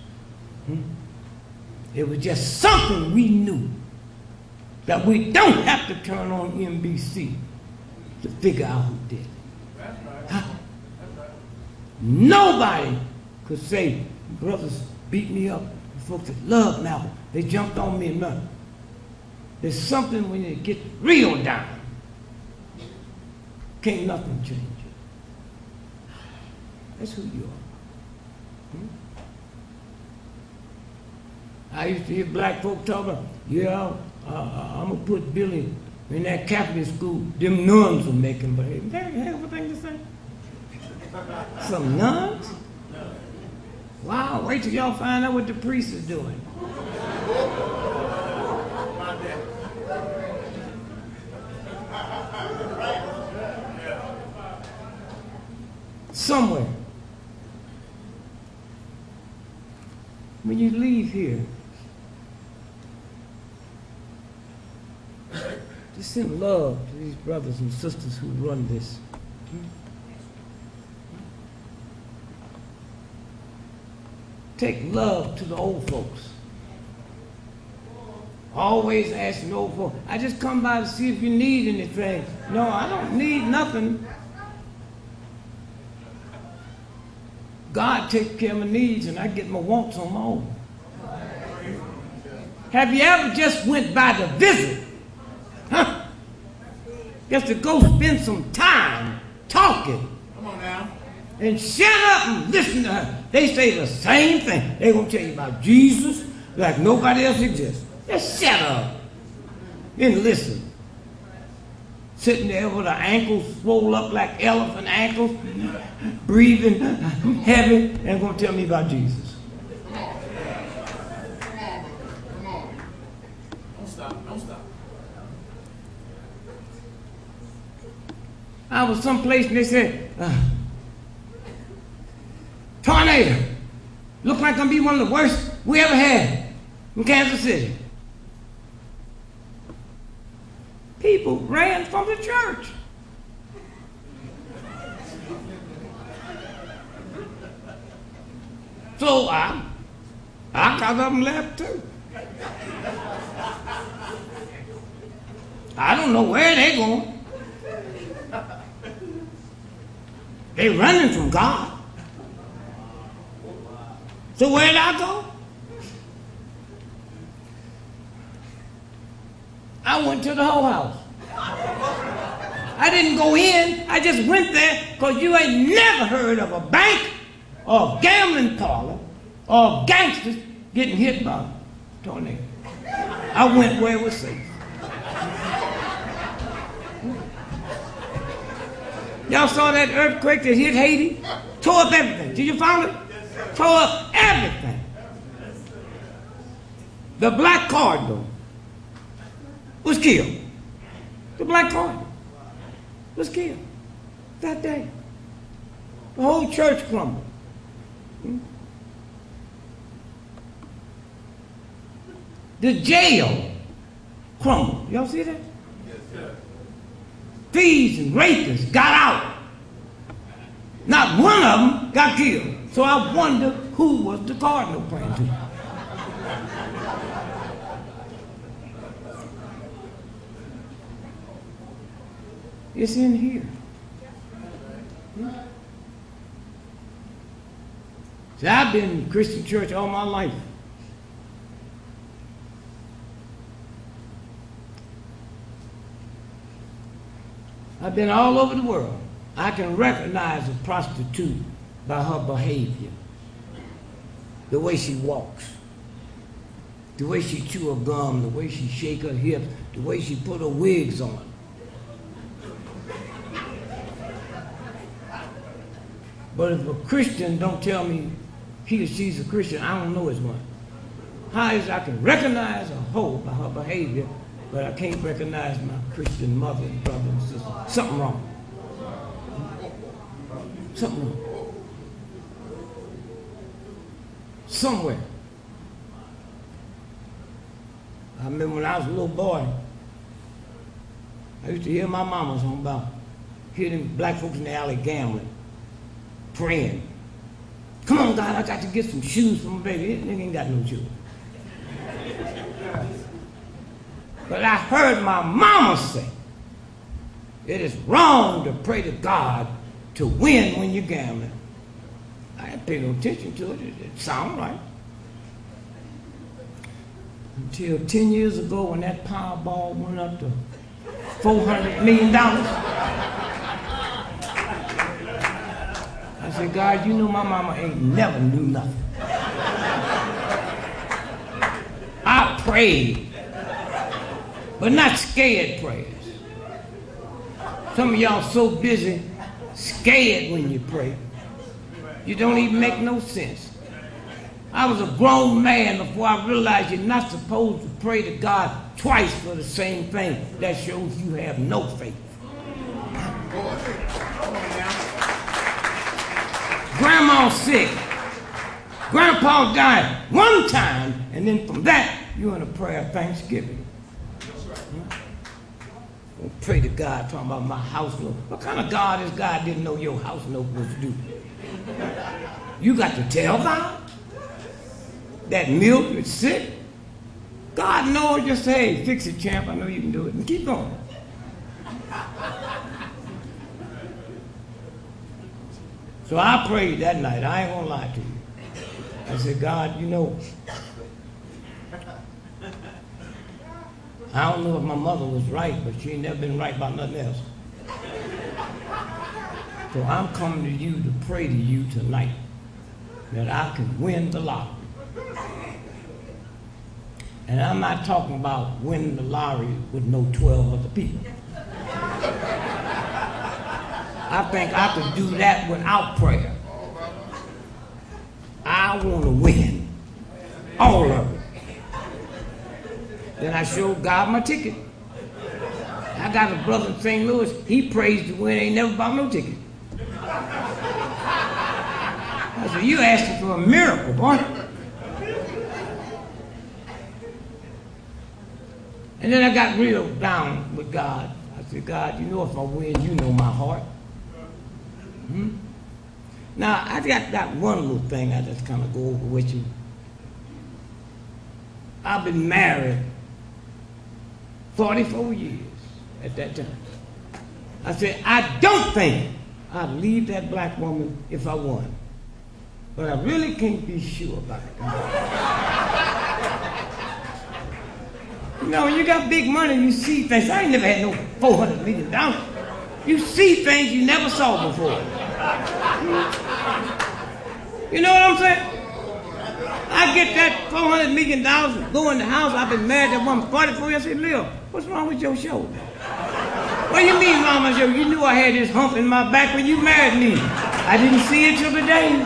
It was just something we knew, that we don't have to turn on NBC to figure out who did it. Huh? Nobody could say, brothers beat me up. The folks that love Malcolm, they jumped on me and nothing. There's something when you get real down, can't nothing change it. That's who you are. I used to hear black folk talk about, yeah, I'm going to put Billy in that Catholic school. Them nuns will make him behave. That ain't have a thing to say. Some nuns? Wow, wait till y'all find out what the priest is doing. Somewhere, when you leave here, just send love to these brothers and sisters who run this. Take love to the old folks. Always asking old folks, I just come by to see if you need anything. No, I don't need nothing. God takes care of my needs and I get my wants on my own. Have you ever just went by to visit? Huh? Just to go spend some time talking. Come on now. And shut up and listen to her. They say the same thing. They're going to tell you about Jesus like nobody else exists. Just shut up and listen. Sitting there with her ankles swole up like elephant ankles, breathing heavy, and going to tell me about Jesus. Come on. Don't stop. I was someplace and they said, tornado. Looked like going to be one of the worst we ever had in Kansas City. People ran from the church. So I got up and left too. I don't know where they're going. They're running from God. So where did I go? I went to the whole house. I didn't go in. I just went there because you ain't never heard of a bank or a gambling parlor or gangsters getting hit by a tornado. I went where it was safe. Y'all saw that earthquake that hit Haiti? Tore up everything. Did you find it? Tore up everything. The black cardinal was killed. The black cardinal was killed that day. The whole church crumbled. The jail crumbled. Y'all see that? Yes, sir. Thieves and rapists got out. Not one of them got killed. So I wonder who was the cardinal praying to. It's in here. See, I've been in Christian church all my life. I've been all over the world. I can recognize a prostitute by her behavior, the way she walks, the way she chew her gum, the way she shake her hips, the way she put her wigs on. But if a Christian don't tell me he or she's a Christian, I don't know it's one. How is it I can recognize a hoe by her behavior, but I can't recognize my Christian mother and brother and sister? Something wrong. Something wrong. Somewhere. I remember when I was a little boy, I used to hear my mama talking about hearing black folks in the alley gambling, praying. Come on, God, I got to get some shoes for my baby. That nigga ain't got no shoes. But I heard my mama say, it is wrong to pray to God to win when you're gambling. I didn't pay no attention to it. It sounded right. Until 10 years ago when that Powerball went up to $400 million. I said, God, you know my mama ain't never knew nothing. I prayed, but not scared prayers. Some of y'all so busy scared when you pray. You don't even make no sense. I was a grown man before I realized you're not supposed to pray to God twice for the same thing. That shows you have no faith. Grandma's sick. Grandpa died one time, and then from that, you're in a prayer of thanksgiving. Don't pray to God talking about my house note. What kind of God is God didn't know your house note was due? You got to tell God that milk is sick. God knows, just say, hey, fix it, champ. I know you can do it. And keep going. So I prayed that night. I ain't gonna lie to you. I said, God, you know, I don't know if my mother was right, but she ain't never been right about nothing else. So I'm coming to you to pray to you tonight that I can win the lottery. And I'm not talking about winning the lottery with no 12 other people. I think I could do that without prayer. I want to win all of it. Then I showed God my ticket. I got a brother in St. Louis, he prays to win, ain't never bought no ticket. I said, you asking for a miracle, boy. And then I got real down with God. I said, God, you know if I win, you know my heart. Now, I got that one little thing I just kind of go over with you. I've been married 44 years at that time. I said, I don't think I'd leave that black woman if I won. But I really can't be sure about it. You know, when you got big money, you see things. I ain't never had no $400 million. You see things you never saw before. You know what I'm saying? I get that $400 million, go in the house. I've been married to that woman 44 years. I said, Lil, what's wrong with your shoulder? What do you mean, Mama? You knew I had this hump in my back when you married me. I didn't see it till today.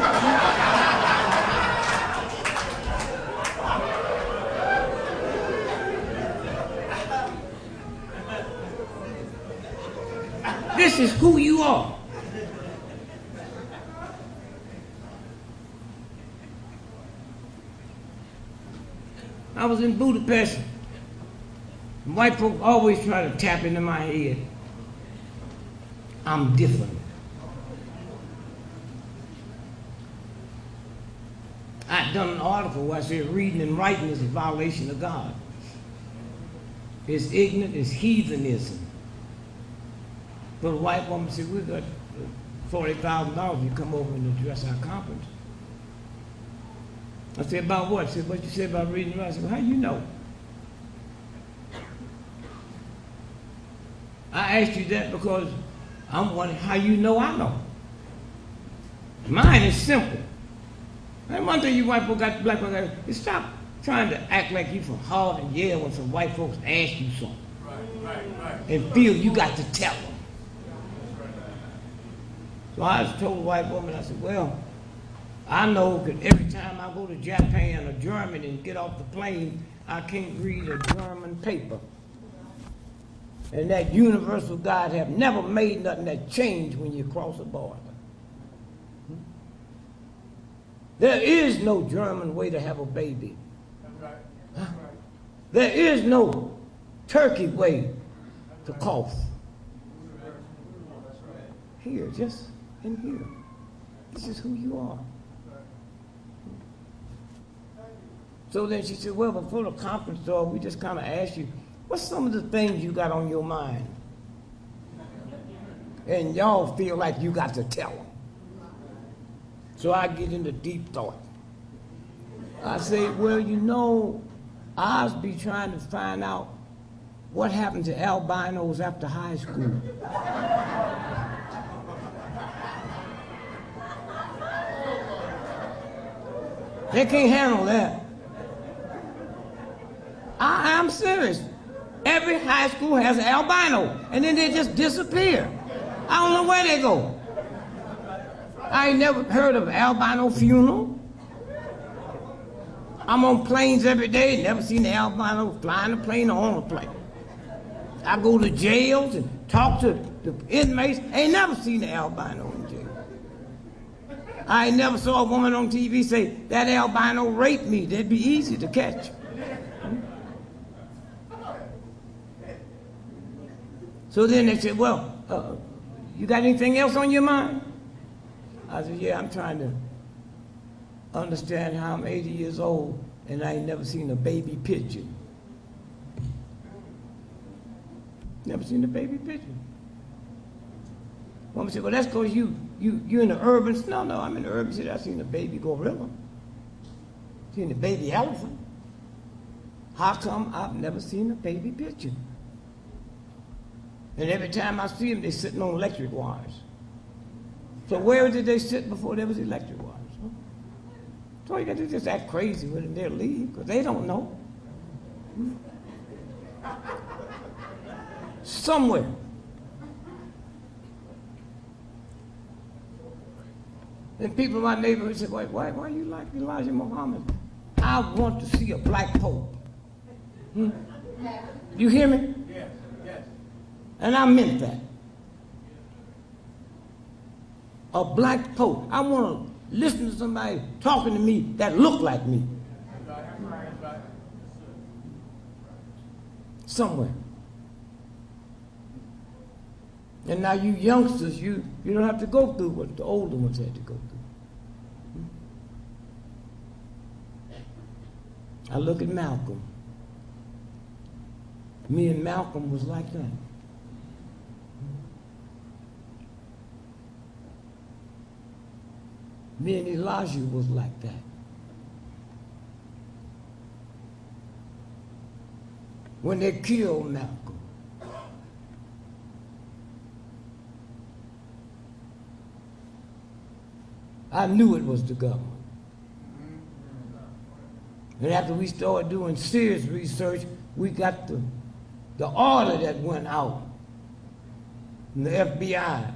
This is who you are. I was in Budapest. White folk always try to tap into my head. I'm different. I done an article where I said reading and writing is a violation of God. It's ignorant, it's heathenism. But a white woman said, we got $40,000 you come over and address our conference. I said, about what? She said, what you said about reading and writing? I said, well, how you know? I asked you that because I'm wondering how you know I know. Mine is simple. And one thing you white folks got, black folks got, is stop trying to act like you from Harlem and Yale when some white folks ask you something. Right. And feel you got to tell them. So I just told a white woman, I said, well, I know that every time I go to Japan or Germany and get off the plane, I can't read a German paper. And that universal God have never made nothing that changed when you cross the border. There is no German way to have a baby. Huh? There is no Turkey way to cough. Here, just in here. This is who you are. So then she said, well, before the conference started, we just kind of asked you, what's some of the things you got on your mind? And y'all feel like you got to tell them. So I get into deep thought. I say, well, you know, I'll be trying to find out what happened to albinos after high school. They can't handle that. I'm serious. Every high school has an albino, and then they just disappear. I don't know where they go. I ain't never heard of an albino funeral. I'm on planes every day, never seen an albino flying a plane or on a plane. I go to jails and talk to the inmates, ain't never seen an albino in jail. I ain't never saw a woman on TV say, that albino raped me. That'd be easy to catch. So then they said, well, you got anything else on your mind? I said, yeah, I'm trying to understand how I'm 80 years old and I ain't never seen a baby pigeon. Never seen a baby pigeon. Woman said, well, that's because you in the urban. No, I'm in the urban city. I seen a baby gorilla. Seen a baby elephant. How come I've never seen a baby pigeon? And every time I see them, they're sitting on electric wires. So where did they sit before there was electric wires? Huh? So you got to just act crazy when they're leave, because they don't know. Somewhere. And people in my neighborhood say, why you like Elijah Muhammad? I want to see a black pope. You hear me? Yes. And I meant that. A black pope. I want to listen to somebody talking to me that look like me. Somewhere. And now you youngsters, you don't have to go through what the older ones had to go through. I look at Malcolm. Me and Malcolm was like that. Me and Elijah was like that. When they killed Malcolm, I knew it was the government. And after we started doing serious research, we got the order that went out from the FBI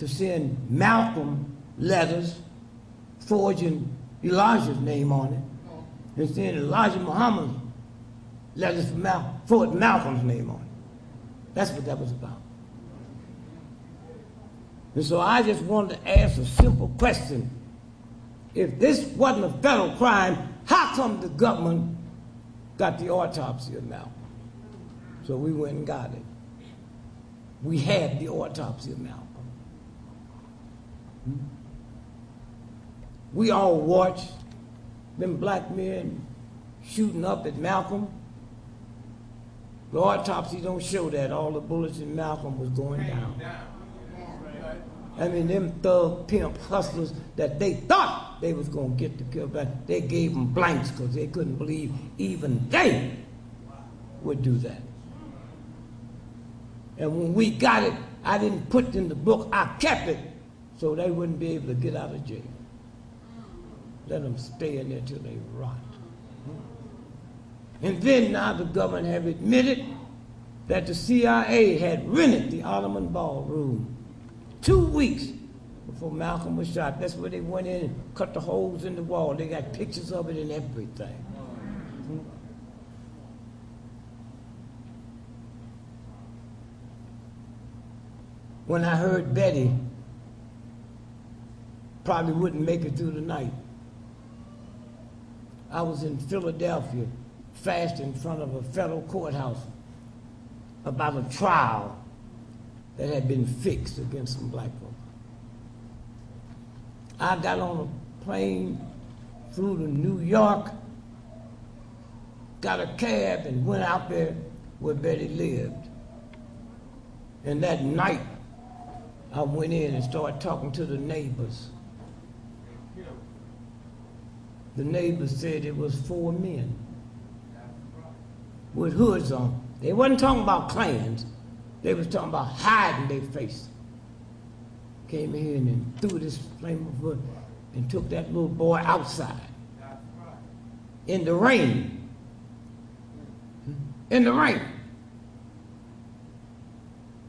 to send Malcolm letters forging Elijah's name on it, and send Elijah Muhammad letters for Malcolm's name on it. That's what that was about. And so I just wanted to ask a simple question. If this wasn't a federal crime, how come the government got the autopsy of Malcolm? So we went and got it. We had the autopsy of Malcolm. We all watched them black men shooting up at Malcolm. The autopsy don't show that all the bullets in Malcolm was going down. I mean, them thug, pimp, hustlers that they thought they was going to get to kill back, they gave them blanks because they couldn't believe even they would do that. And when we got it, I didn't put it in the book, I kept it so they wouldn't be able to get out of jail. Let them stay in there till they rot. And then now the government have admitted that the CIA had rented the Ottoman Ballroom 2 weeks before Malcolm was shot. That's where they went in and cut the holes in the wall. They got pictures of it and everything. When I heard Betty probably wouldn't make it through the night, I was in Philadelphia, fast in front of a federal courthouse about a trial that had been fixed against some black folks. I got on a plane, flew to New York, got a cab and went out there where Betty lived. And that night, I went in and started talking to the neighbors. The neighbors said it was 4 men with hoods on. They wasn't talking about Klans. They was talking about hiding their face. Came in and threw this flame of wood and took that little boy outside in the rain. In the rain.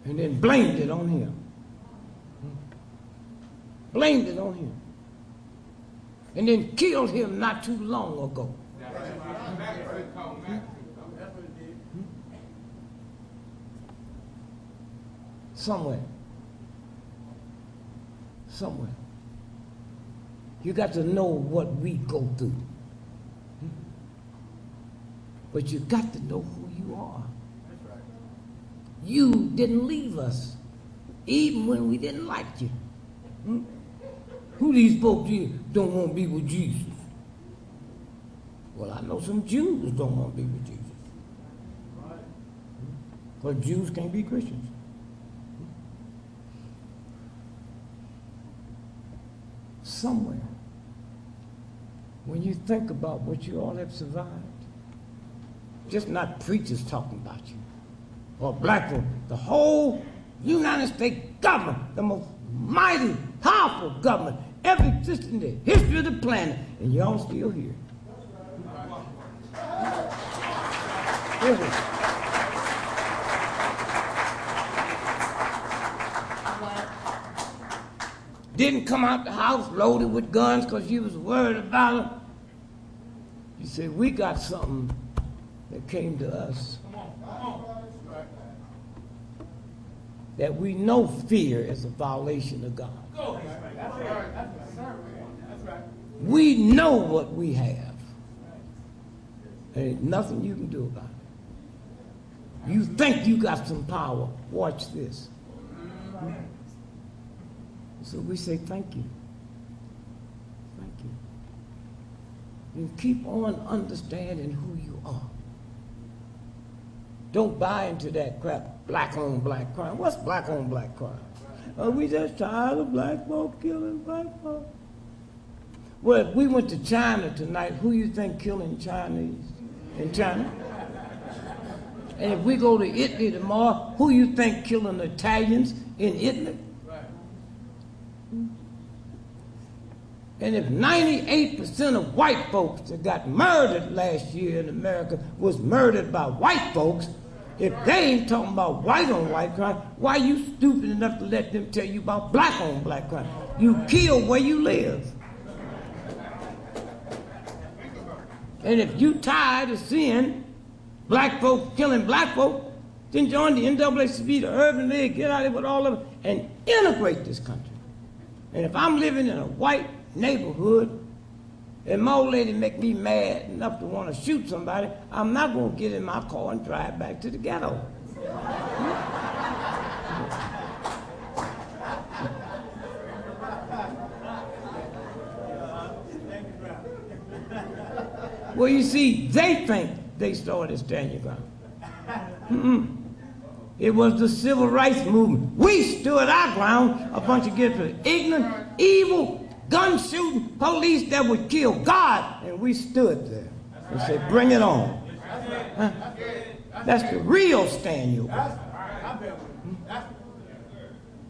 And then blamed it on him. Blamed it on him. And then killed him not too long ago. Somewhere. You got to know what we go through. But you got to know who you are. You didn't leave us, even when we didn't like you. Who these folks here don't want to be with Jesus? Well, I know some Jews don't want to be with Jesus. Because Jews can't be Christians. Somewhere, when you think about what you all have survived, just not preachers talking about you, or black folk, the whole United States government, the most mighty, powerful government ever existed in the history of the planet, and y'all still here. Didn't come out the house loaded with guns because you was worried about them. You said, we got something that came to us that we know fear is a violation of God. We know what we have. There ain't nothing you can do about it. You think you got some power. Watch this. So we say thank you. Thank you. And keep on understanding who you are. Don't buy into that crap, black on black crime. What's black on black crime? Are we just tired of black folk killing black folk? Well, if we went to China tonight, who you think killing Chinese in China? And if we go to Italy tomorrow, who you think killing Italians in Italy? And if 98% of white folks that got murdered last year in America was murdered by white folks, if they ain't talking about white on white crime, why are you stupid enough to let them tell you about black on black crime? You kill where you live. And if you tired of seeing black folks killing black folks, then join the NAACP, the Urban League, get out of there with all of it, and integrate this country. And if I'm living in a white neighborhood and my old lady make me mad enough to want to shoot somebody, I'm not going to get in my car and drive back to the ghetto. Well, you see, they think they started Stand Your Ground. It was the civil rights movement. We stood our ground, a bunch of ignorant, evil, gun-shooting police that would kill God, and we stood there and said, bring it on. Huh? That's the real Stand Your Ground.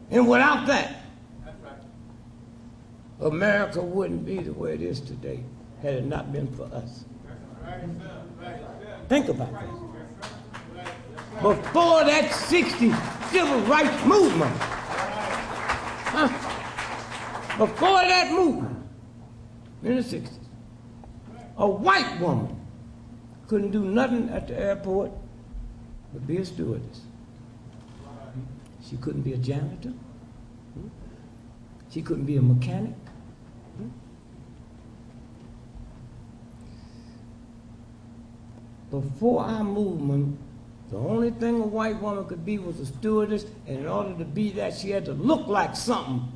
And without that, America wouldn't be the way it is today had it not been for us. Think about that. Before that 60s civil rights movement, before that movement in the 60s, a white woman couldn't do nothing at the airport but be a stewardess. She couldn't be a janitor. She couldn't be a mechanic. Before our movement, the only thing a white woman could be was a stewardess, and in order to be that, she had to look like something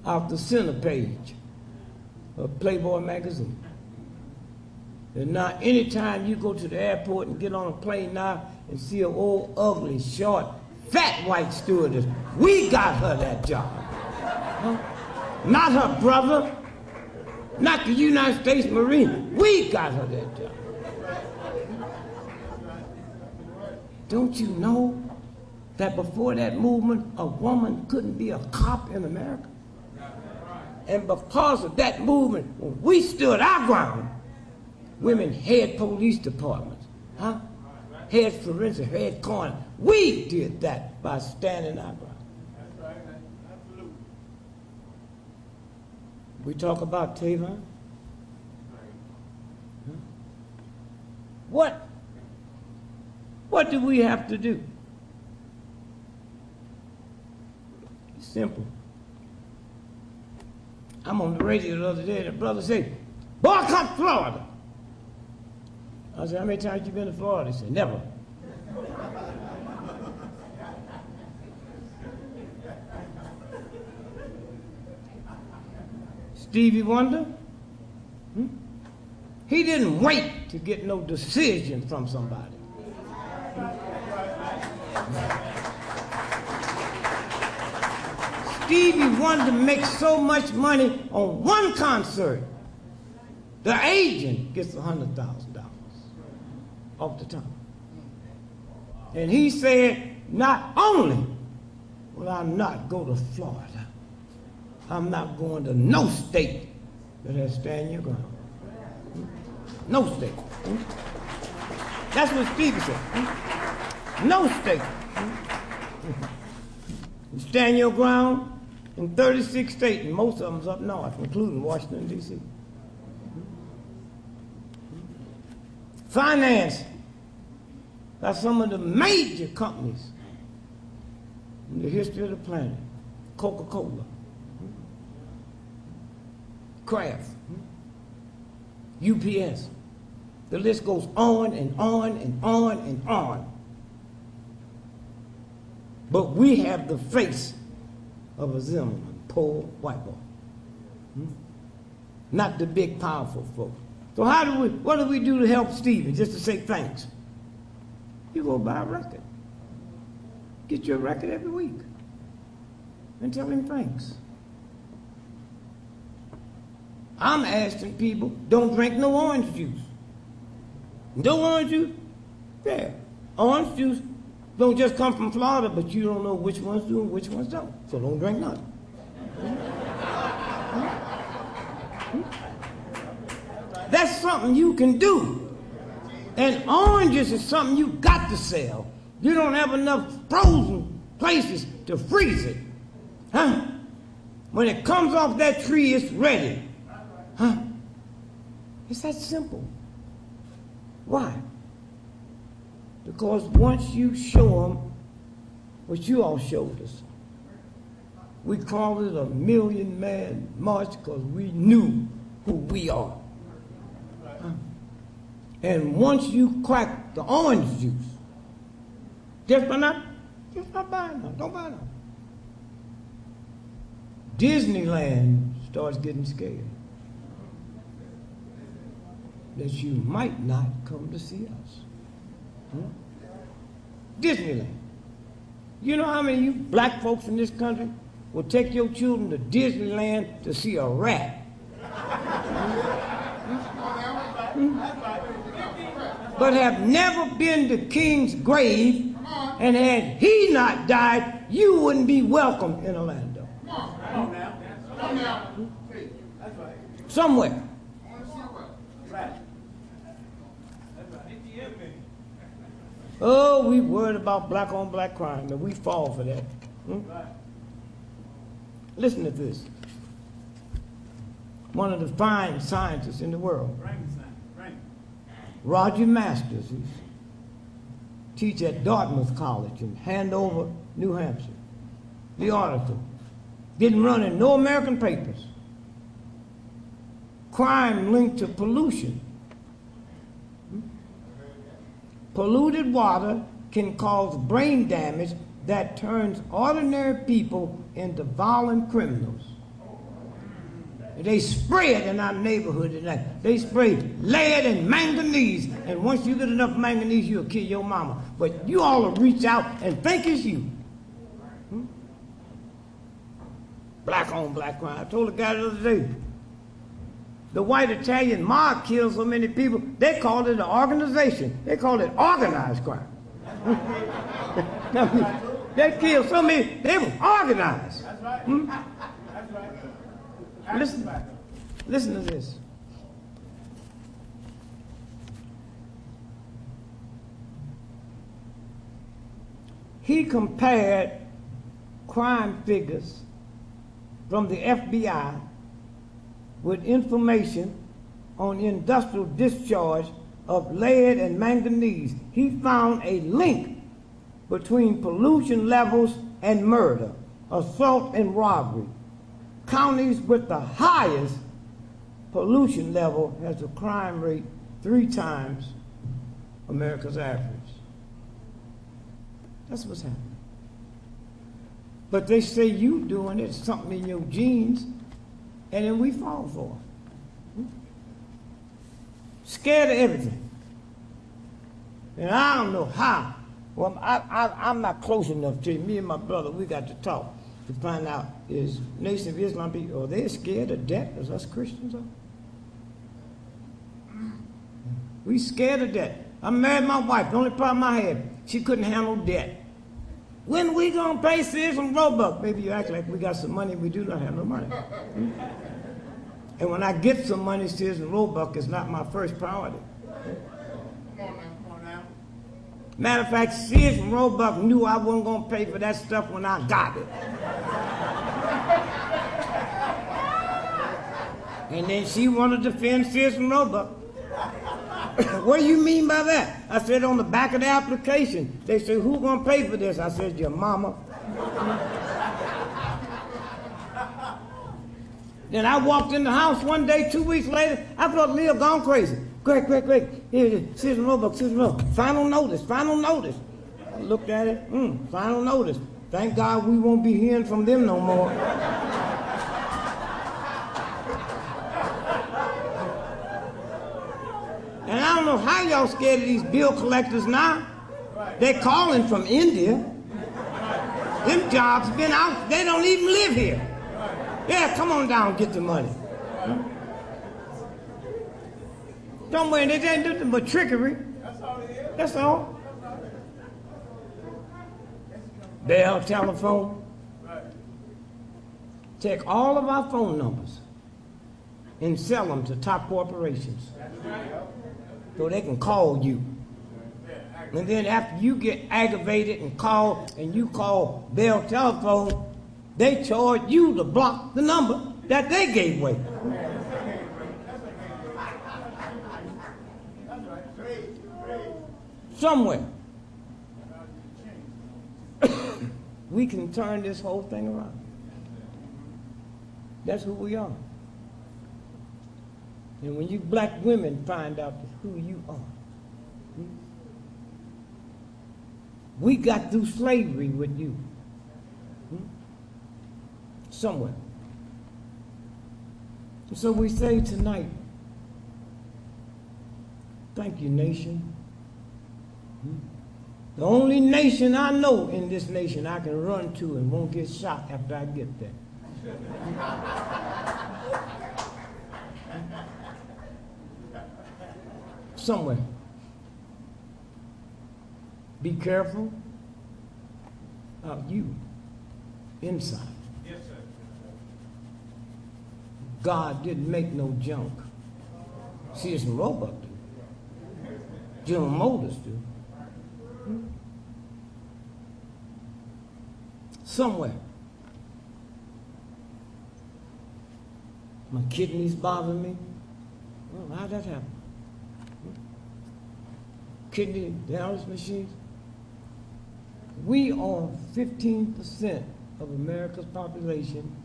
off the center page of Playboy magazine. And now, anytime you go to the airport and get on a plane now and see an old, ugly, short, fat white stewardess, we got her that job. Huh? Not her brother, not the United States Marine. We got her that job. Don't you know that before that movement, a woman couldn't be a cop in America? And because of that movement, when we stood our ground, women head police departments, head forensic, head coroner. We did that by standing our ground. We talk about Tavon. What do we have to do? It's simple. I'm on the radio the other day, and the brother said, boycott Florida. I said, how many times you been to Florida? He said, never. Stevie Wonder? He didn't wait to get no decision from somebody. Stevie Wonder makes so much money on one concert, the agent gets $100,000 off the top. And he said, not only will I not go to Florida, I'm not going to no state that has Stand Your Ground. No state. That's what Stevie said. No state. Stand Your Ground in 36 states, and most of them's up north, including Washington, D.C. Finance by some of the major companies in the history of the planet. Coca-Cola, Kraft, UPS. The list goes on and on and on and on. But we have the face of a Zimmerman, poor white boy. Not the big, powerful folks. So what do we do to help Stephen, just to say thanks? You go buy a record. Get your record every week. And tell him thanks. I'm asking people, don't drink no orange juice. No orange juice? Yeah. Orange juice don't just come from Florida, but you don't know which ones do and which ones don't. So don't drink none. That's something you can do. And oranges is something you got to sell. You don't have enough frozen places to freeze it. Huh? When it comes off that tree, it's ready. Huh? It's that simple. Why? Because once you show them what you all showed us, we called it a 1,000,000-man march because we knew who we are. And once you crack the orange juice, just not buy none. Don't buy none. Disneyland starts getting scared. that you might not come to see us. Disneyland. You know how many of you black folks in this country will take your children to Disneyland to see a rat? But have never been to King's grave, and had he not died, you wouldn't be welcome in Orlando. Somewhere. Oh, we worried about black on black crime, and we fall for that. Listen to this. One of the fine scientists in the world, Roger Masters, who teaches at Dartmouth College in Hanover, New Hampshire. The article didn't run in no American papers. Crime linked to pollution. Polluted water can cause brain damage that turns ordinary people into violent criminals. They spray it in our neighborhood tonight. They spray lead and manganese, and once you get enough manganese, you'll kill your mama. But you all will reach out and think it's you. Black on black crime. I told a guy the other day, the white Italian mob killed so many people, they called it an organization. They called it organized crime. They killed so many, they were organized. That's right. That's right. Listen to this. He compared crime figures from the FBI with information on industrial discharge of lead and manganese. He found a link between pollution levels and murder, assault and robbery. Counties with the highest pollution level has a crime rate 3 times America's average. That's what's happening. But they say you doing it, something in your genes, and then we fall for it. Scared of everything. And I don't know how. Well, I'm not close enough to you. Me and my brother, we got to talk to find out, is Nation of Islam people, are they scared of death as us Christians are? We scared of death. I married my wife. The only problem I had, she couldn't handle debt. When we gonna pay Sears and Roebuck? Maybe you act like we got some money. We do not have no money. And when I get some money, Sears and Roebuck is not my first priority. Matter of fact, Sears and Roebuck knew I wasn't gonna pay for that stuff when I got it. And then she wanted to defend Sears and Roebuck. What do you mean by that? I said, on the back of the application, they said, who's gonna pay for this? I said, your mama. Then I walked in the house one day, 2 weeks later, I thought Leah gone crazy. Greg, here it is, Sears and Roebuck, final notice. I looked at it, final notice. Thank God we won't be hearing from them no more. And I don't know how y'all scared of these bill collectors now. They calling from India. Them jobs been out, they don't even live here. Yeah, come on down and get the money. Don't worry, they ain't nothing but trickery. That's all. Bell telephone. Take all of our phone numbers and sell them to top corporations so they can call you. And then after you get aggravated and call, and you call Bell telephone, they charge you to block the number that they gave away. Somewhere we can turn this whole thing around. That's who we are. And when you black women find out who you are, we got through slavery with you. Somewhere. So we say tonight, Thank you, nation. The only nation I know in this nation I can run to and won't get shot after I get there. Somewhere. Be careful of you inside. Yes, sir. God didn't make no junk. See, it's some robots do. General Motors do. Somewhere. My kidneys bother me. Well, how'd that happen? Kidney dialysis machines. We are 15% of America's population.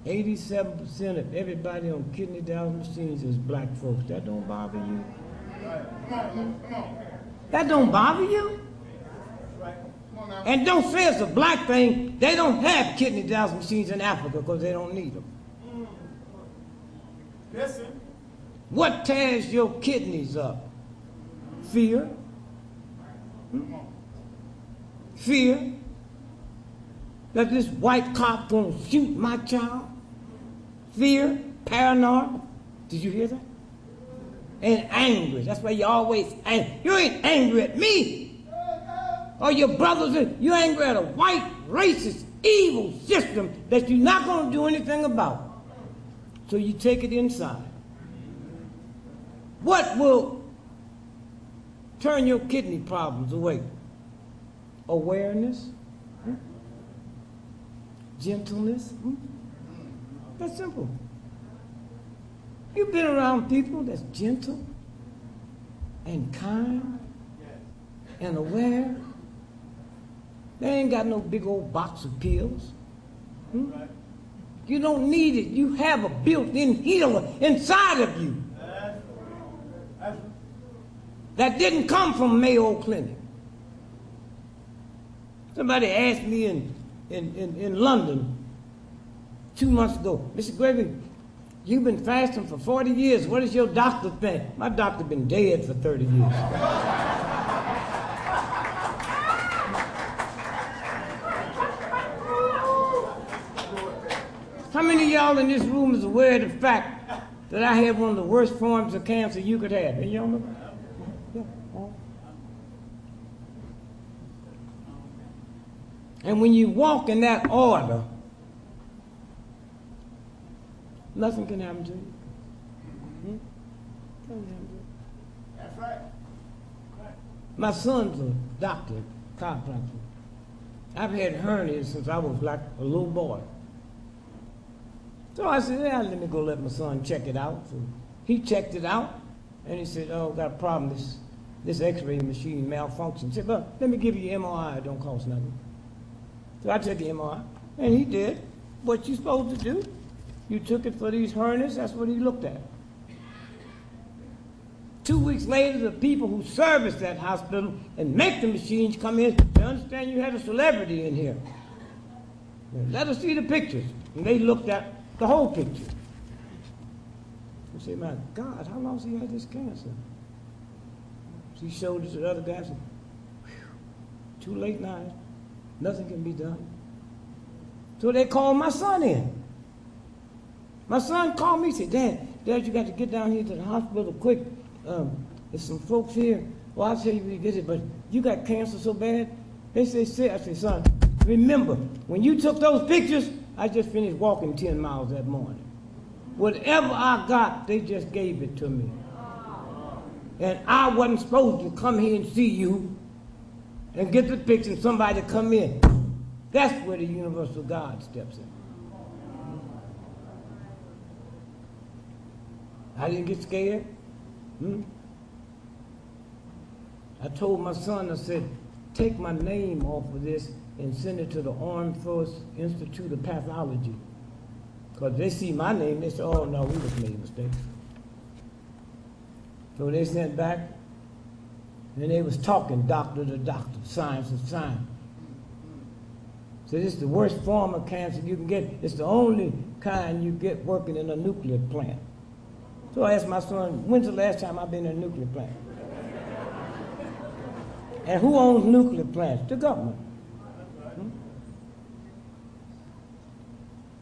87% of everybody on kidney dialysis machines is black folks. That don't bother you? That don't bother you? And don't say it's a black thing. They don't have kidney dialysis machines in Africa because they don't need them. Listen. What tears your kidneys up? Fear. Fear that this white cop gonna shoot my child. Fear, paranoid. Did you hear that? And angry. That's why you always angry. You ain't angry at me or your brothers. You're angry at a white, racist, evil system that you're not gonna do anything about. So you take it inside. What will turn your kidney problems away? Awareness, gentleness. That's simple. You've been around people that's gentle and kind and aware. They ain't got no big old box of pills. You don't need it. You have a built-in healer inside of you that didn't come from Mayo Clinic. Somebody asked me in London 2 months ago, Mr. Gregory, you've been fasting for 40 years. What does your doctor think? My doctor been dead for 30 years. How many of y'all in this room is aware of the fact that I had one of the worst forms of cancer you could have? And y'all know? Yeah. And when you walk in that order, nothing can happen to you. Nothing can happen to you. That's right. My son's a doctor, chiropractor. I've had hernias since I was like a little boy. So I said, yeah, let me go let my son check it out. So he checked it out, and he said, oh, got a problem. This x-ray machine malfunctioned. He said, well, let me give you an MRI. It don't cost nothing. So I took the MRI, and he did what you're supposed to do. You took it for these hernias. That's what he looked at. 2 weeks later, the people who service that hospital and make the machines come in. They understand you had a celebrity in here. Let us see the pictures. And they looked at the whole picture. I said, my God, how long has he had this cancer? She showed it to the other guy. Said, too late now. Nothing can be done. So they called my son in. My son called me and said, Dad, you got to get down here to the hospital quick. There's some folks here. Well, I'll tell you when you get it, but you got cancer so bad. They say, I said, son, remember, when you took those pictures, I just finished walking 10 miles that morning. Whatever I got, they just gave it to me. And I wasn't supposed to come here and see you and get the picture and somebody come in. That's where the universal God steps in. I didn't get scared. I told my son, I said, take my name off of this and send it to the Armed Forces Institute of Pathology. Because they see my name, they say, oh no, we just made mistakes. So they sent back, and they was talking doctor to doctor, science to science. So this is the worst form of cancer you can get. It's the only kind you get working in a nuclear plant. So I asked my son, when's the last time I've been in a nuclear plant? And who owns nuclear plants? The government.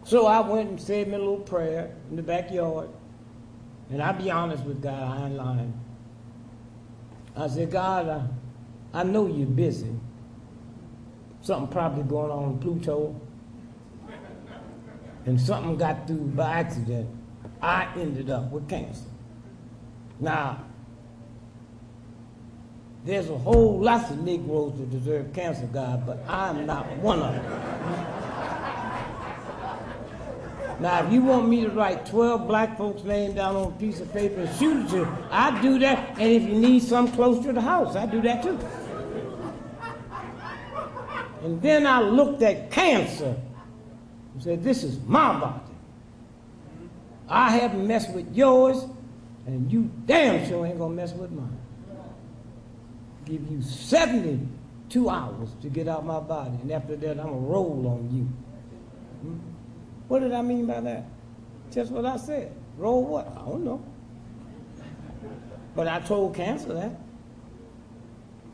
So I went and said my little prayer in the backyard. And I'll be honest with God, I ain't lying. I said, God, I know you're busy. Something probably going on in Pluto. And something got through by accident. I ended up with cancer. Now, there's a whole lot of Negroes that deserve cancer, God, but I'm not one of them. Now, if you want me to write 12 black folks' names down on a piece of paper and shoot it to you, I do that. And if you need some close to the house, I do that too. And then I looked at cancer and said, this is my body. I haven't messed with yours, and you damn sure ain't gonna mess with mine. Give you 72 hours to get out my body, and after that, I'm gonna roll on you. What did I mean by that? Just what I said. Roll what? I don't know. But I told cancer that.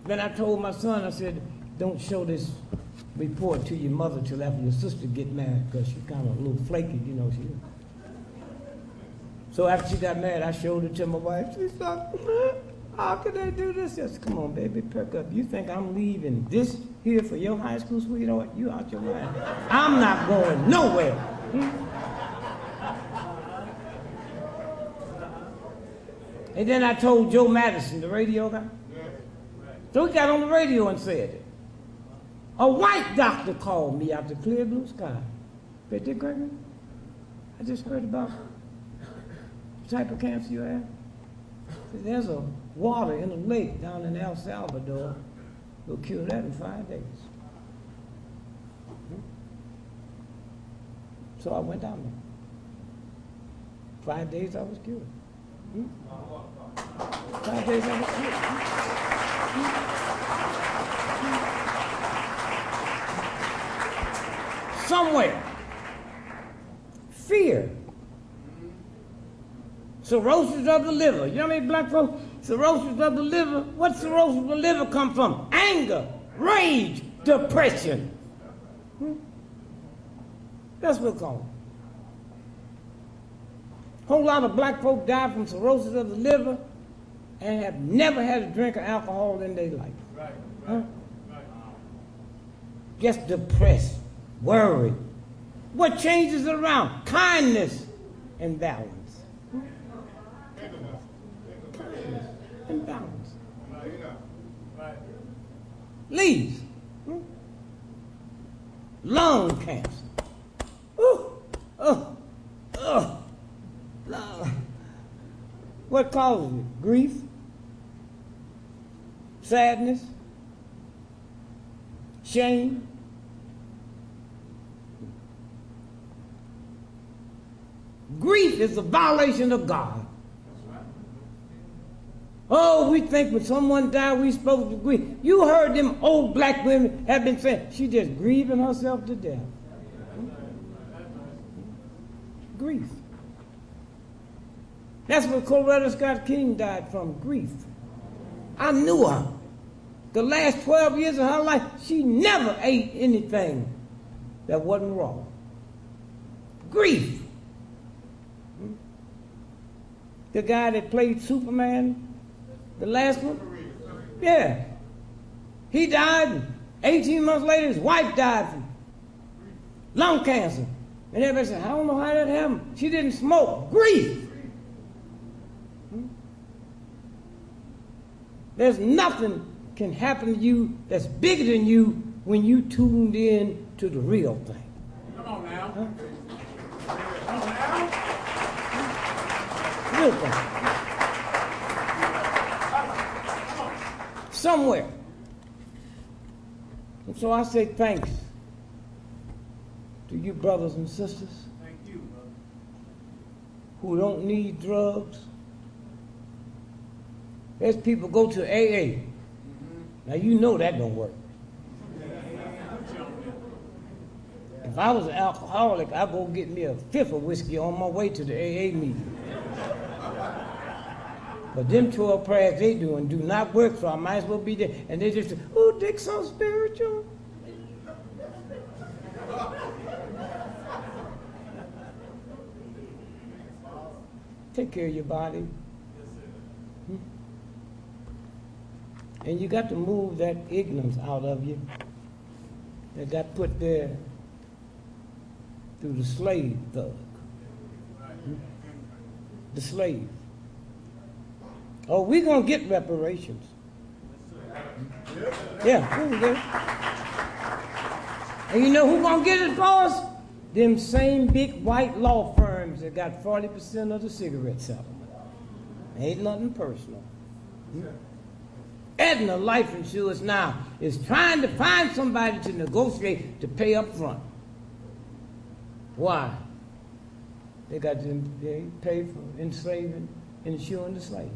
Then I told my son, I said, don't show this report to your mother till after your sister get married, because she's kind of a little flaky, you know. She. So after she got married, I showed it to my wife. She said, how could they do this? I said, come on, baby, perk up. You think I'm leaving this here for your high school sweetheart? You out your mind. I'm not going nowhere. And then I told Joe Madison, the radio guy. So he got on the radio and said it. A white doctor called me out the clear blue sky. Said, Dick Gregory, I just heard about the type of cancer you have. Said, there's a water in a lake down in El Salvador. We'll cure that in 5 days. So I went down there. 5 days I was cured. 5 days I was cured. Somewhere. Fear. Cirrhosis of the liver. You know how many black folks? Cirrhosis of the liver. What cirrhosis of the liver come from? Anger, rage, depression. That's what it's called. A whole lot of black folk die from cirrhosis of the liver and have never had a drink of alcohol in their life. Right. Huh? Just depressed, worried. What changes it around? Kindness and balance. Kindness and balance. Leaves. Lung cancer. What causes it? Grief, sadness, shame. Grief is a violation of God. Oh, we think when someone died, we supposed to grieve. You heard them old black women have been saying, she just grieving herself to death. Grief. That's what Coretta Scott King died from, grief. I knew her. The last 12 years of her life, she never ate anything that wasn't raw. Grief. The guy that played Superman, the last one? Yeah. He died. 18 months later, his wife died from lung cancer. And everybody said, I don't know how that happened. She didn't smoke. Grief. There's nothing can happen to you that's bigger than you when you tuned in to the real thing. Come on now. Huh? Come on now. Real thing. Somewhere. And so I say thanks to you brothers and sisters Thank you, brother. who don't need drugs. There's people go to AA. Now you know that don't work. If I was an alcoholic, I'd go get me a fifth of whiskey on my way to the AA meeting. But them 12 prayers they doing do not work, so I might as well be there. And they just say, oh, Dick's so spiritual. Take care of your body. And you got to move that ignorance out of you that got put there through the slave thug. The slave. Oh, we're going to get reparations. Yeah, we're going to get it. And you know who's going to get it for us? Them same big white law firms that got 40% of the cigarette settlement. Ain't nothing personal. Aetna Life Insurance now is trying to find somebody to negotiate to pay up front. Why? They pay for enslaving, insuring the slaves.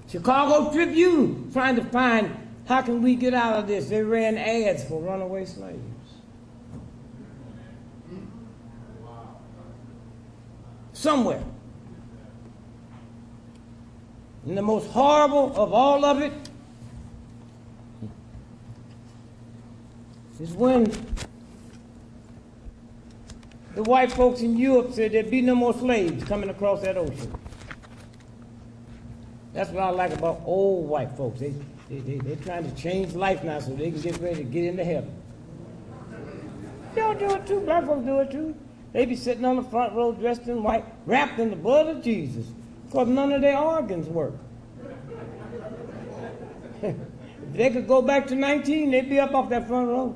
Chicago Tribune trying to find how can we get out of this. They ran ads for runaway slaves. Somewhere. And the most horrible of all of it is when the white folks in Europe said there'd be no more slaves coming across that ocean. That's what I like about old white folks. They're trying to change life now so they can get ready to get into heaven. Y'all do it too. Black folks do it too. They be sitting on the front row dressed in white, wrapped in the blood of Jesus, because none of their organs work. If they could go back to 19, they'd be up off that front row.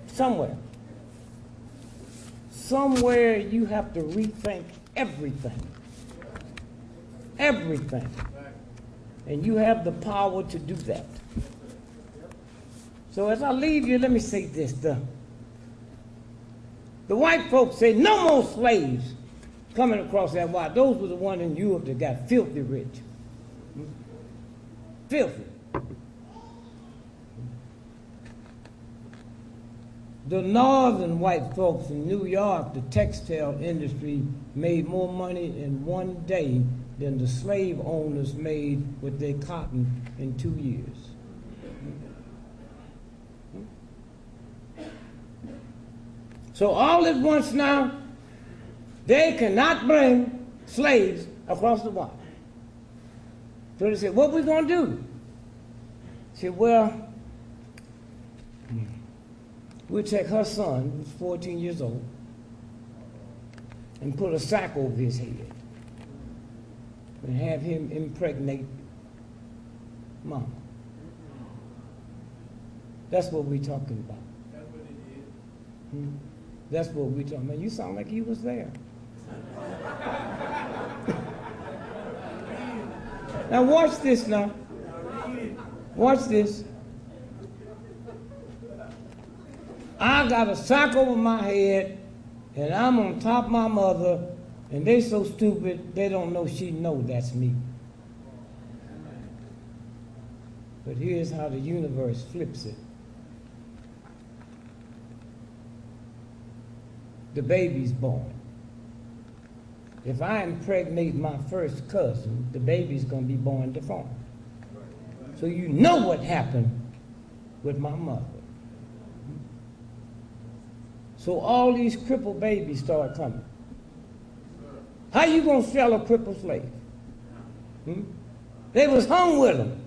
Somewhere. Somewhere you have to rethink everything. Everything. And you have the power to do that. So as I leave you, let me say this. The white folks say no more slaves coming across that water. Those were the ones in Europe that got filthy rich. Filthy. The northern white folks in New York, the textile industry, made more money in one day than the slave owners made with their cotton in 2 years. So all at once now, they cannot bring slaves across the water. So they said, what are we going to do? They said, well, we'll take her son, who's 14 years old, and put a sack over his head and have him impregnate Mama. That's what we're talking about. That's what it is. That's what we're talking about. You sound like you was there. Now watch this now. Watch this. I got a sack over my head, and I'm on top of my mother, and they so stupid, they don't know she know that's me. But here's how the universe flips it. The baby's born. If I impregnate my first cousin, the baby's going to be born deformed. So you know what happened with my mother. So all these crippled babies start coming. How you going to sell a crippled slave? They was hung with them.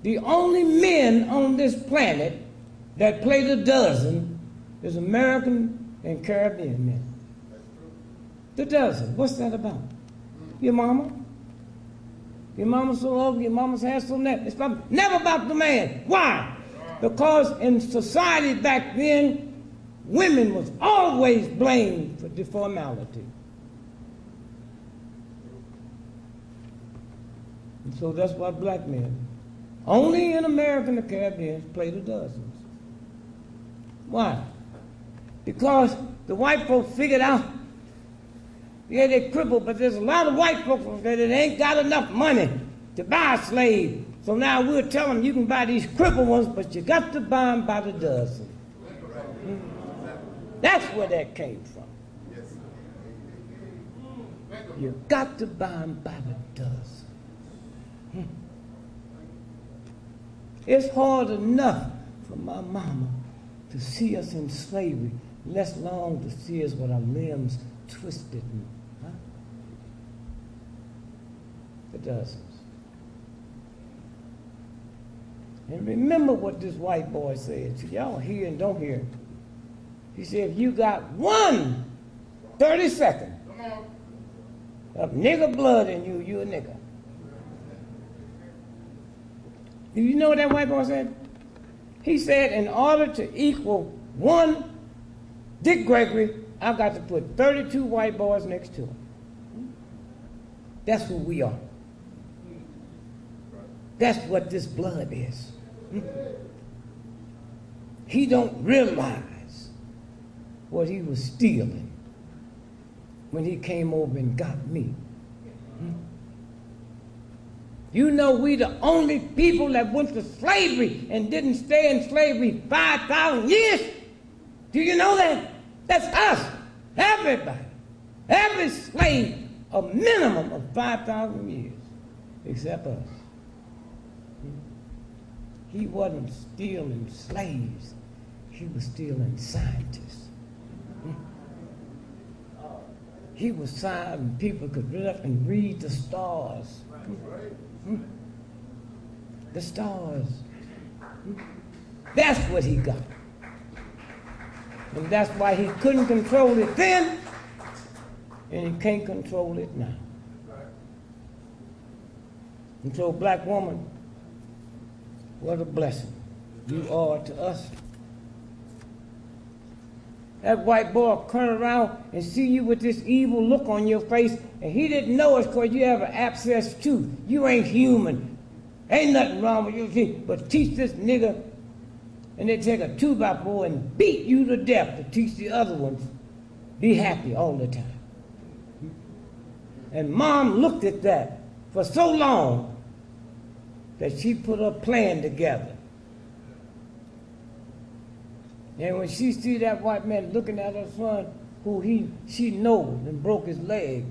The only men on this planet that play the dozen is American and Caribbean men. The dozen. What's that about? Your mama? Your mama's so ugly, your mama's hair so net. It's never about the man. Why? Because in society back then, women was always blamed for deformality. And so that's why black men, only in America and the Caribbean, play the dozens. Why? Because the white folks figured out, yeah, they're crippled, but there's a lot of white folks that ain't got enough money to buy a slave. So now we'll tell them you can buy these crippled ones, but you got to buy them by the dozen. That's where that came from. You got to buy them by the dozen. It's hard enough for my mama to see us in slavery, less long to see us with our limbs twisted. The dozens. And remember what this white boy said. So y'all hear and don't hear. He said, if you got 30 seconds of nigger blood in you, you a nigger. Do you know what that white boy said? He said, in order to equal one Dick Gregory, I've got to put 32 white boys next to him. That's who we are. That's what this blood is. He don't realize what he was stealing when he came over and got me. You know we the only people that went to slavery and didn't stay in slavery 5,000 years. Do you know that? That's us. Everybody. Every slave, a minimum of 5,000 years, except us. He wasn't stealing slaves. He was stealing scientists. He was signing people could get up and read the stars. The stars. That's what he got. And that's why he couldn't control it then, and he can't control it now. And so, black woman, what a blessing you are to us. That white boy turn around and see you with this evil look on your face, and he didn't know it's because you have an abscess tooth. You ain't human. Ain't nothing wrong with you. But teach this nigga, and they take a 2x4 and beat you to death to teach the other ones be happy all the time. And mom looked at that for so long that she put a plan together. And when she see that white man looking at her son, who she knows and broke his leg,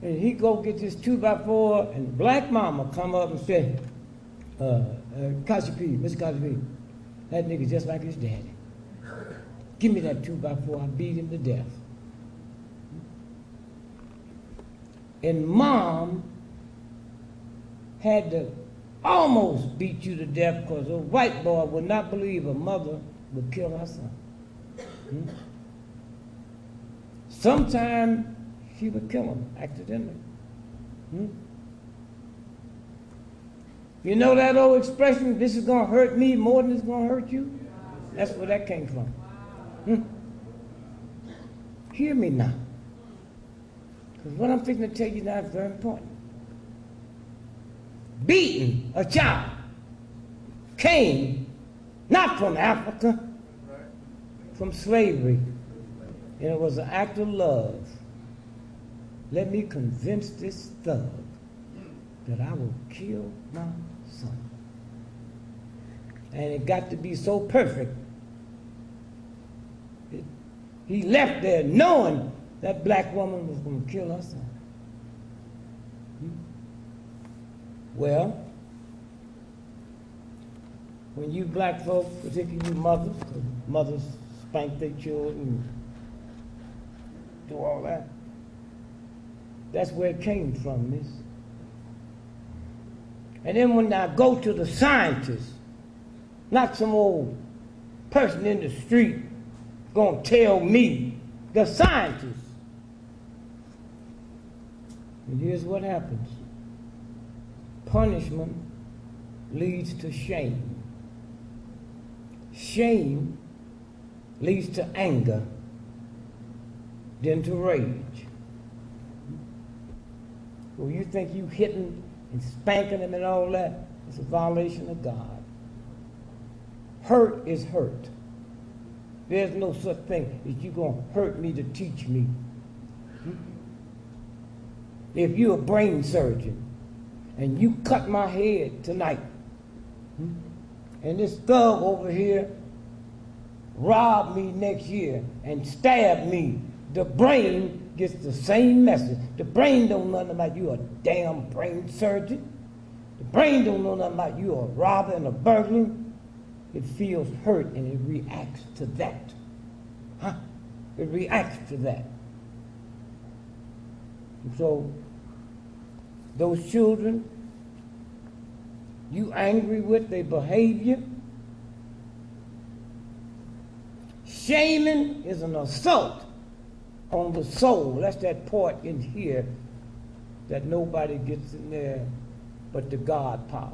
and he go get this 2x4, and black mama come up and say, Mr. Kashi, that nigga just like his daddy. Give me that 2x4, I beat him to death. And mom had to almost beat you to death because a white boy would not believe a mother would kill her son. Sometime she would kill him accidentally. You know that old expression, this is going to hurt me more than it's going to hurt you? That's where that came from. Hear me now. Because what I'm thinking to tell you now is very important. Beating a child came not from Africa, from slavery. And it was an act of love. Let me convince this thug that I will kill my son. And it got to be so perfect. He left there knowing that black woman was going to kill her son. Well, when you black folks, particularly you mothers spank their children and do all that, that's where it came from, miss. And then when I go to the scientists, not some old person in the street gonna tell me, the scientists. And here's what happens. Punishment leads to shame. Shame leads to anger, then to rage. So you think you hitting and spanking them and all that, it's a violation of God. Hurt is hurt. There's no such thing as you gonna hurt me to teach me. If you're a brain surgeon and you cut my head tonight, and this thug over here robbed me next year and stabbed me the brain gets the same message. The brain don't know nothing about you a damn brain surgeon. The brain don't know nothing about you a robber and a burglar. It feels hurt and it reacts to that. Huh? It reacts to that. And so, those children, you angry with their behavior. Shaming is an assault on the soul. That's that part in here that nobody gets in there but the God power.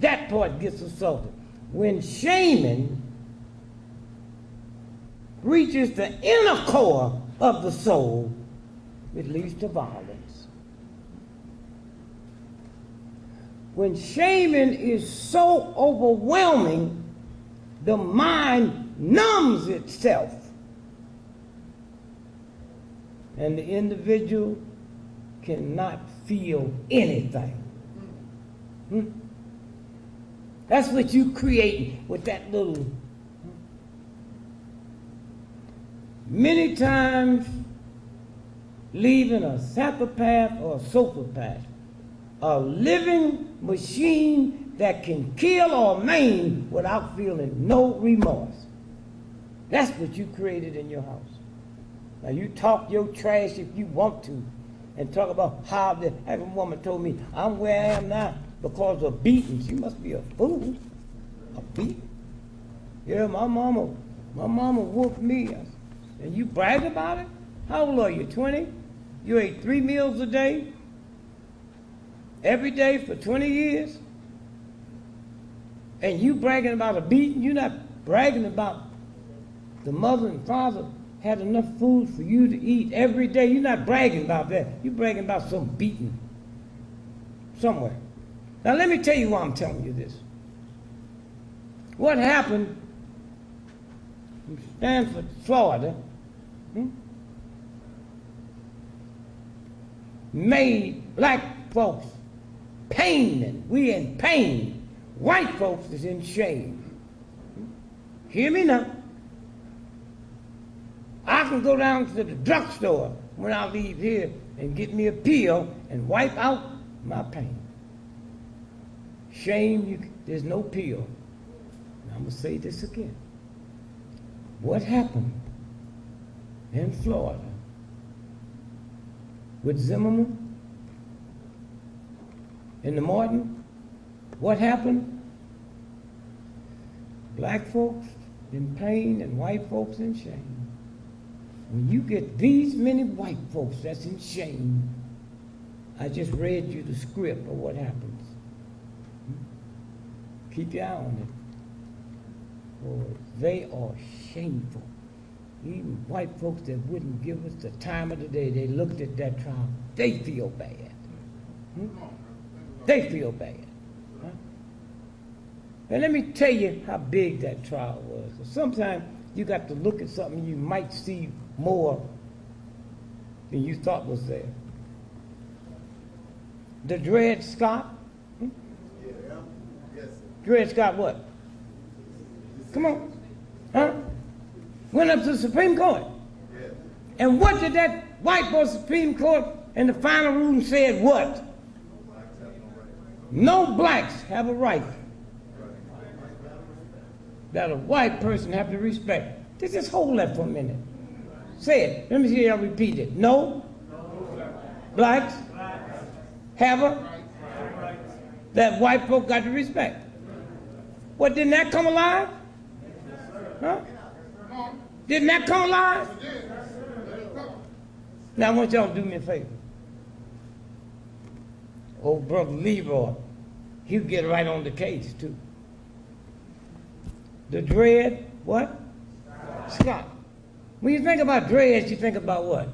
That part gets assaulted. When shaming reaches the inner core of the soul, it leads to violence. When shaming is so overwhelming, the mind numbs itself. And the individual cannot feel anything. That's what you create with that little. Many times, leaving a psychopath or a sociopath, a living machine that can kill or maim without feeling no remorse. That's what you created in your house. Now you talk your trash if you want to, and talk about how the every woman told me I'm where I am now because of beating. She must be a fool. A beating? Yeah, my mama whooped me. And you brag about it? How old are you, 20? You ate 3 meals a day? Every day for 20 years? And you bragging about a beating? You're not bragging about the mother and father had enough food for you to eat every day. You're not bragging about that. You're bragging about some beating somewhere. Now let me tell you why I'm telling you this. What happened in Stanford, Florida, made black folks pain. We in pain. White folks is in shame. Hear me now. I can go down to the drugstore when I leave here and get me a pill and wipe out my pain. Shame, there's no pill. And I'm going to say this again. What happened in Florida with Zimmerman in the Martin? What happened? Black folks in pain and white folks in shame. When you get these many white folks that's in shame, I just read you the script of what happens. Keep your eye on it. For they are shameful. Even white folks that wouldn't give us the time of the day, they looked at that trial, they feel bad. They feel bad. And let me tell you how big that trial was. Sometimes you got to look at something you might see more than you thought was there. The Dred Scott. Dred Scott what? Come on. Huh? Went up to the Supreme Court. And what did that white boy Supreme Court in the final ruling said what? No blacks have a right that a white person have to respect. Just hold that for a minute. Say it. Let me see y'all repeat it. No blacks have a that white folk got to respect. What, didn't that come alive? Huh? Didn't that come alive? Now I want y'all to do me a favor. Old brother Leroy, he'll get right on the case too. The Dred, what? Scott. When you think about dreads, you think about what?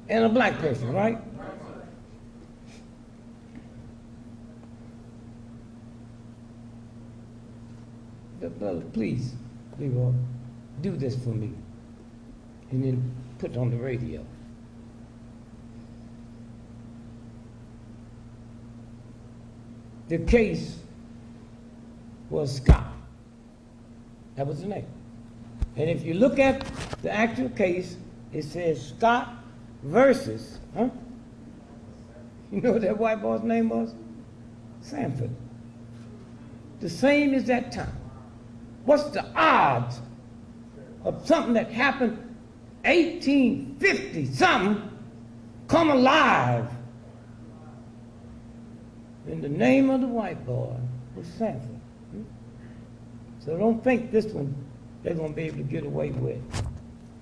And a black person, right? Please, Leroy, do this for me. And then put it on the radio. The case was Scott. That was the name. And if you look at the actual case, it says Scott versus, you know what that white boy's name was? Sanford. The same as that time. What's the odds of something that happened 1850 something come alive? And the name of the white boy was Sanford. So don't think this one they're going to be able to get away with.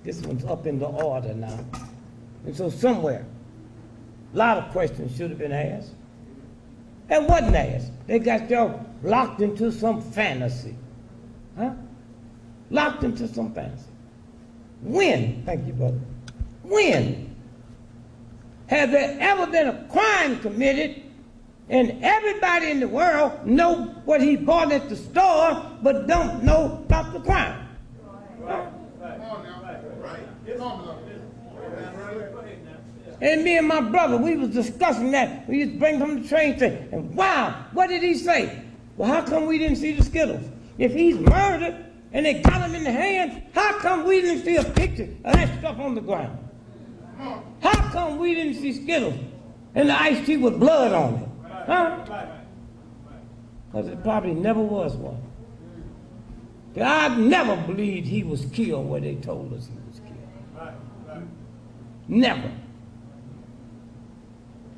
This one's up in the order now. And so somewhere, a lot of questions should have been asked. And wasn't asked. They got y'all locked into some fantasy. Locked into some fantasy. When, thank you, brother, when has there ever been a crime committed and everybody in the world know what he bought at the store but don't know about the crime? And me and my brother, we was discussing that. We used to bring from the train station. And wow, what did he say? Well, how come we didn't see the Skittles? If he's murdered and they got him in the hand, how come we didn't see a picture of that stuff on the ground? How come we didn't see Skittles and the iced tea with blood on it? Because it probably never was one. I never believed he was killed where they told us he was killed. Never.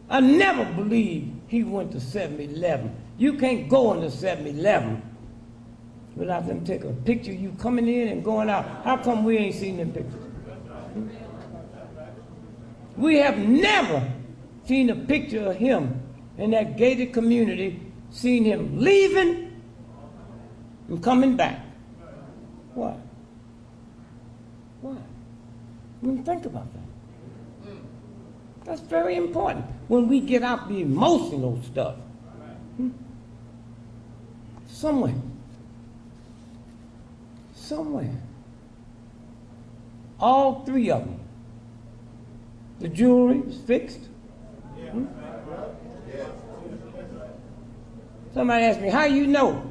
I never believed he went to 7-Eleven. You can't go into 7-Eleven without them taking a picture of you coming in and going out. How come we ain't seen them pictures? We have never seen a picture of him in that gated community, seen him leaving and coming back. Why? Why? I mean, think about that. That's very important when we get out the emotional stuff. Somewhere, all three of them, the jewelry was fixed. Somebody asked me, how you know?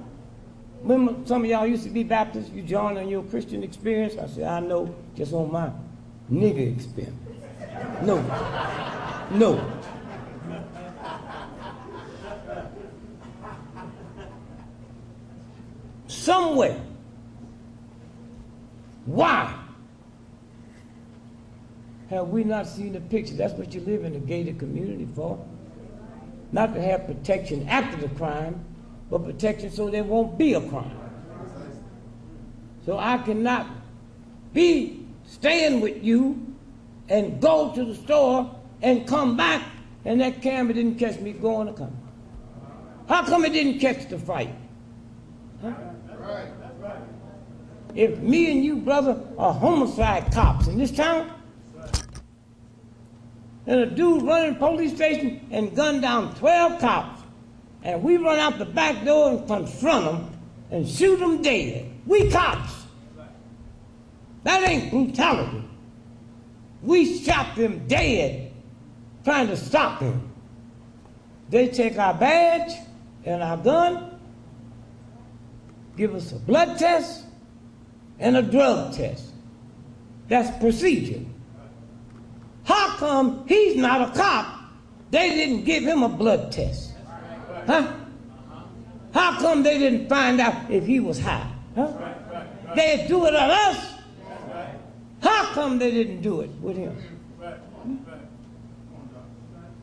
Remember some of y'all used to be Baptists, you joined on your Christian experience? I said, I know just on my nigga experience. No. Somewhere. Why have we not seen the picture? That's what you live in a gated community for. Not to have protection after the crime, but protection so there won't be a crime. So I cannot be staying with you and go to the store and come back and that camera didn't catch me going or coming. How come it didn't catch the fight? If me and you, brother, are homicide cops in this town, and a dude running the police station and gunned down 12 cops, and we run out the back door and confront them and shoot them dead. We cops. That ain't brutality. We shot them dead trying to stop them. They take our badge and our gun, give us a blood test and a drug test. That's procedure. How come he's not a cop? They didn't give him a blood test. Huh? How come they didn't find out if he was high? Huh? They'd do it on us. How come they didn't do it with him?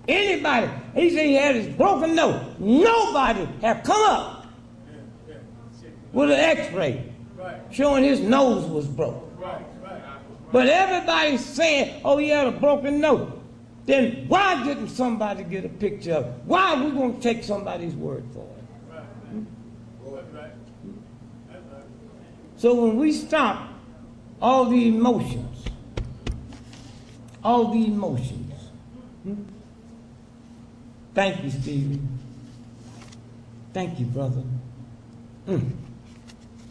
Anybody, he said he had his broken nose. Nobody had come up with an x-ray showing his nose was broken. But everybody's saying, oh, he had a broken nose. Then why didn't somebody get a picture of it? Why are we going to take somebody's word for it? So when we stop all the emotions, thank you, Stevie. Thank you, brother.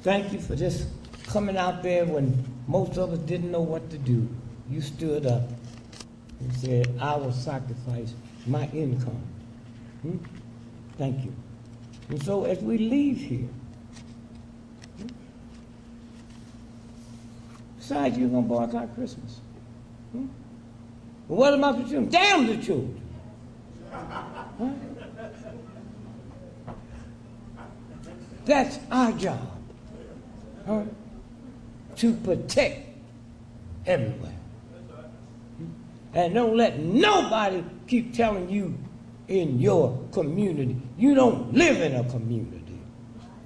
Thank you for just coming out there when most of us didn't know what to do. You stood up and said, I will sacrifice my income. Thank you. And so as we leave here, Besides, you're going to boycott Christmas. Hmm? Well, what about the children? Damn the children. Huh? That's our job. Huh? To protect everywhere. And don't let nobody keep telling you in your community. You don't live in a community.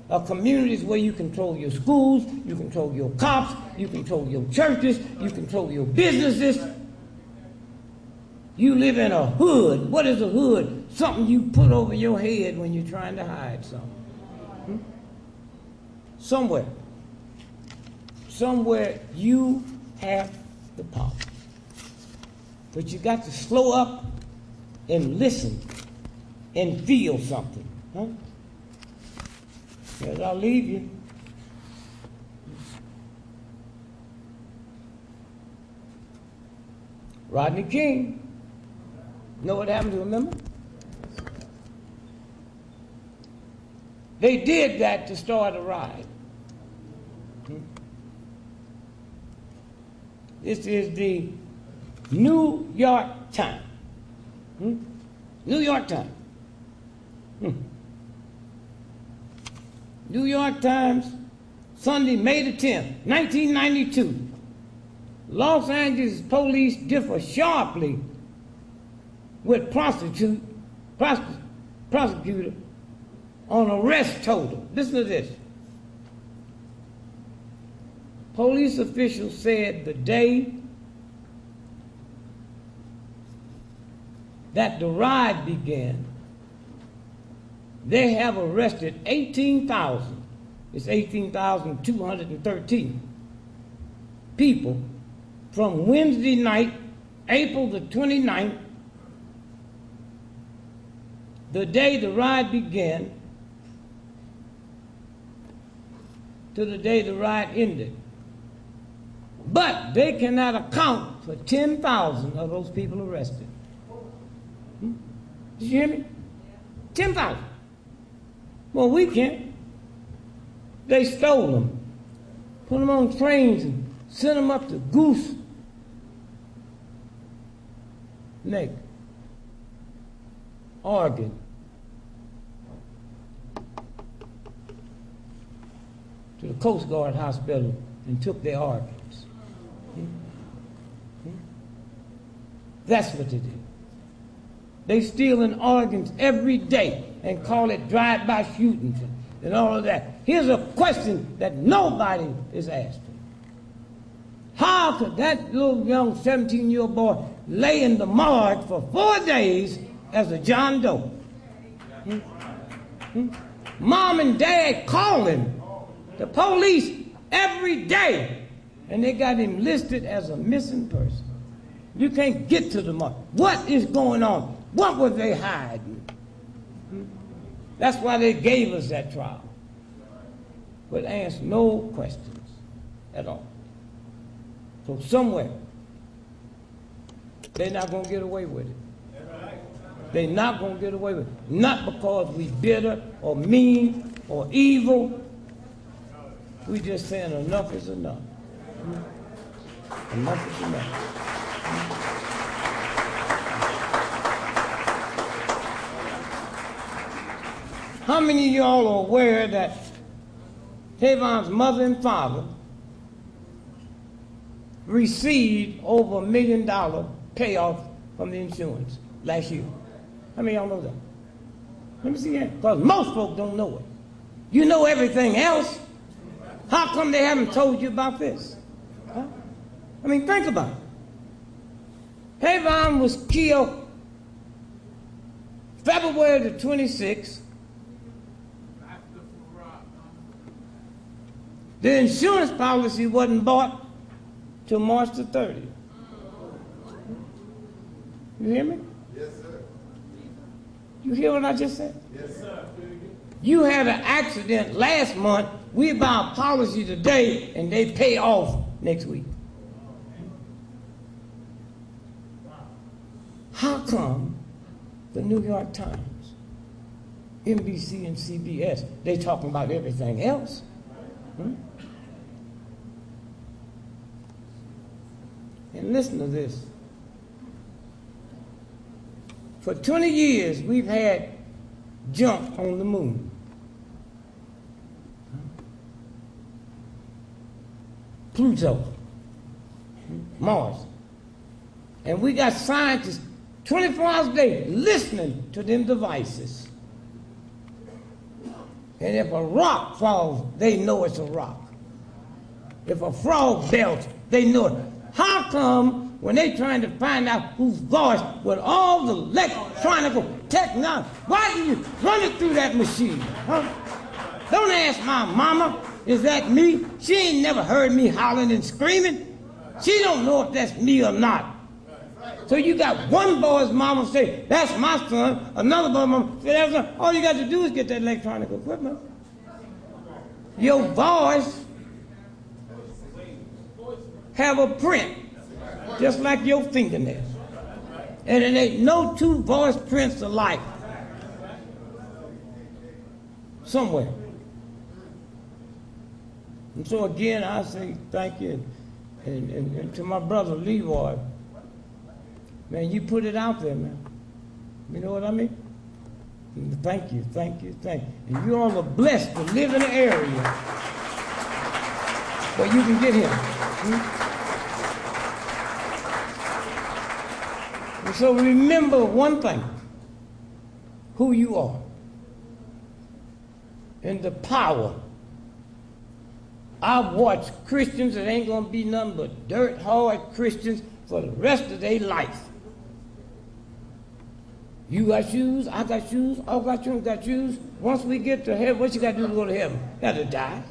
A community is where you control your schools, you control your cops, you control your churches, you control your businesses. You live in a hood. What is a hood? Something you put over your head when you're trying to hide something. Hmm? Somewhere you have the power. But you got to slow up and listen and feel something. Huh? Yes, I'll leave you. Rodney King. Know what happened to him, remember? They did that to start a riot. This is the New York Times. New York Times. New York Times, Sunday, May the 10th, 1992. Los Angeles police differ sharply with prosecutor on arrest total. Listen to this. Police officials said the day that the riot began, they have arrested 18,000, it's 18,213 people from Wednesday night, April the 29th, the day the riot began, to the day the riot ended. But they cannot account for 10,000 of those people arrested. Did you hear me? 10,000. Well, we can't. They stole them, put them on trains and sent them up to Goose Lake, Oregon. To the Coast Guard Hospital and took their organs. That's what they did. They stealing organs every day and call it drive-by shootings and all of that. Here's a question that nobody is asking. How could that little young 17-year-old boy lay in the morgue for 4 days as a John Doe? Mom and Dad calling the police every day, and they got him listed as a missing person. You can't get to the morgue. What is going on? What were they hiding? That's why they gave us that trial. But asked no questions at all. So somewhere, they're not going to get away with it. They're not going to get away with it. Not because we bitter or mean or evil. We just saying enough is enough. Enough is enough. How many of y'all are aware that Tavon's mother and father received over $1 million payoff from the insurance last year? How many of y'all know that? Let me see that. Because most folks don't know it. You know everything else. How come they haven't told you about this? Huh? I mean, think about it. Tavon was killed February the 26th. The insurance policy wasn't bought till March the 30th. You hear me? Yes, sir. You hear what I just said? Yes, sir. You had an accident last month. We buy a policy today, and they pay off next week. How come the New York Times, NBC, and CBS, they talking about everything else? And listen to this. For 20 years, we've had junk on the moon. Pluto, Mars. And we got scientists 24 hours a day listening to them devices. And if a rock falls, they know it's a rock. If a frog belts, they know it. How come when they trying to find out whose voice with all the electronic technology, why do you run it through that machine? Huh? Don't ask my mama, is that me? She ain't never heard me hollering and screaming. She don't know if that's me or not. So you got one boy's mama say, that's my son, another boy's mama say, that's my son. All you got to do is get that electronic equipment. Your voice have a print, just like your fingernails. And it ain't no two voice prints alike. Somewhere. And so again, I say thank you. And to my brother Leroy, man, you put it out there, man. You know what I mean? And thank you, thank you, thank you. And you all are blessed to live in an area where you can get him. And so remember one thing, who you are and the power. I've watched Christians that ain't going to be nothing but dirt hard Christians for the rest of their life. You got shoes, I got shoes, all got shoes, got shoes. Once we get to heaven, what you got to do to go to heaven? You got to die.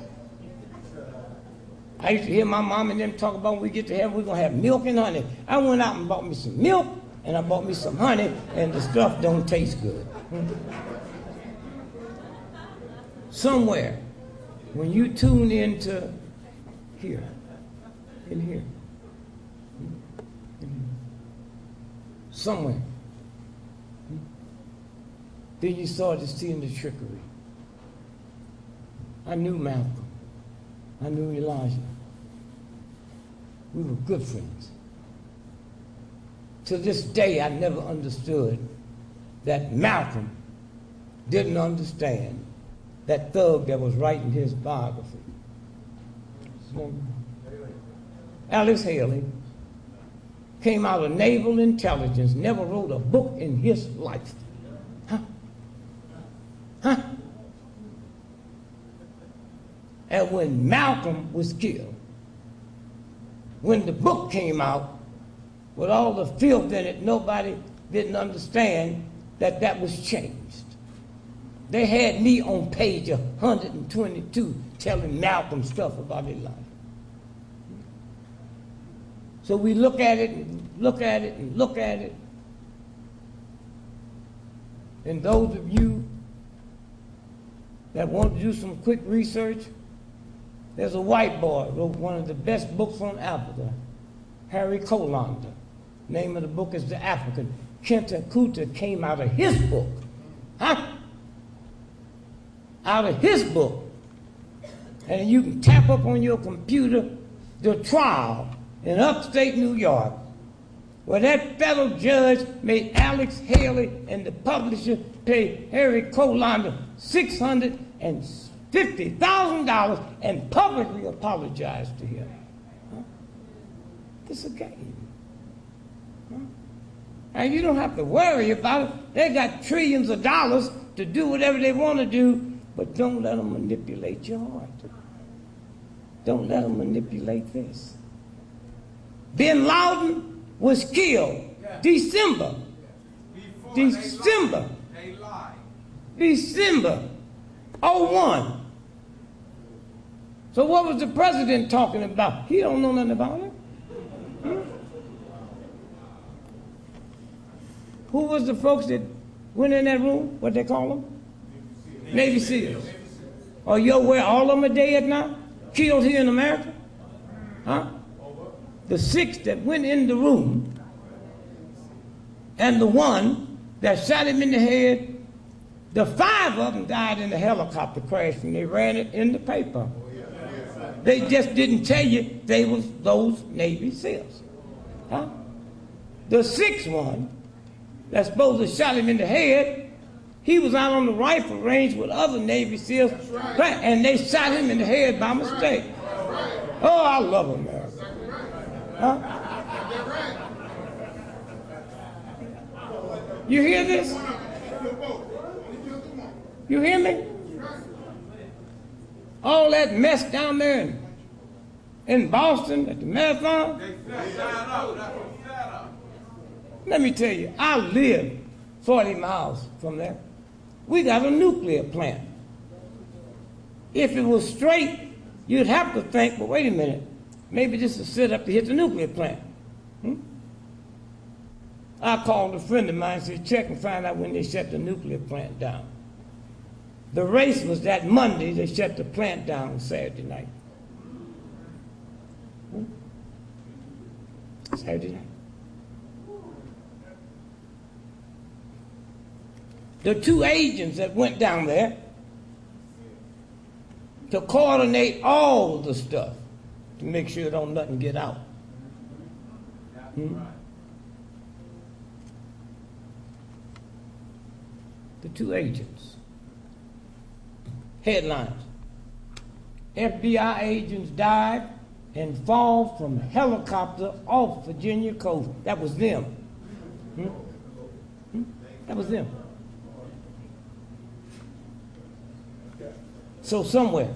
I used to hear my mom and them talk about when we get to heaven, we're going to have milk and honey. I went out and bought me some milk, and I bought me some honey, and the stuff don't taste good. Somewhere, when you tune into here, in here, somewhere, then you started seeing the trickery. I knew Malcolm. I knew Elijah. We were good friends. To this day, I never understood that Malcolm didn't understand that thug that was writing his biography. Alex Haley came out of naval intelligence, never wrote a book in his life. Huh? Huh? And when Malcolm was killed, when the book came out, with all the filth in it, nobody didn't understand that that was changed. They had me on page 122 telling Malcolm stuff about his life. So we look at it and look at it and look at it. And those of you that want to do some quick research, there's a white boy who wrote one of the best books on Africa, Harry Colander. Name of the book is The African. Kenta Kuta came out of his book. Huh? Out of his book. And you can tap up on your computer the trial in upstate New York where that federal judge made Alex Haley and the publisher pay Harry Colander $650,000 and publicly apologized to him. Huh? It's a game. Huh? And you don't have to worry about it. They got trillions of dollars to do whatever they want to do, but don't let them manipulate your heart. Don't let them manipulate this. Bin Laden was killed December 01. So what was the president talking about? He don't know nothing about it. Who was the folks that went in that room? What they call them? Navy SEALs. Are you aware all of them are dead now? Killed here in America? Huh? The 6 that went in the room and the 1 that shot him in the head, the 5 of them died in the helicopter crash and they ran it in the paper. They just didn't tell you they was those Navy SEALs. Huh? The sixth one that supposed to shot him in the head, he was out on the rifle range with other Navy SEALs, and they shot him in the head by mistake. Oh, I love America. Huh? You hear this? You hear me? All that mess down there in Boston at the marathon. Let me tell you, I live 40 miles from there. We got a nuclear plant. If it was straight, you'd have to think, well, wait a minute, maybe this is set up to hit the nuclear plant. I called a friend of mine and said, check and find out when they shut the nuclear plant down. The race was that Monday. They shut the plant down Saturday night. Saturday night. The two agents that went down there to coordinate all the stuff to make sure don't nothing get out. The two agents. Headlines. FBI agents died and fall from helicopter off Virginia coast. That was them. That was them. So somewhere,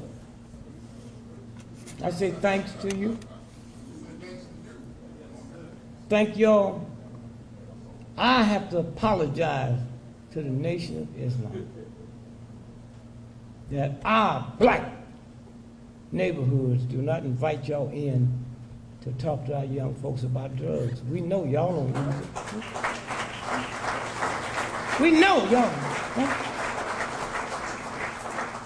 I say thanks to you. Thank y'all. I have to apologize to the Nation of Islam that our black neighborhoods do not invite y'all in to talk to our young folks about drugs. We know y'all don't use it. We know y'all.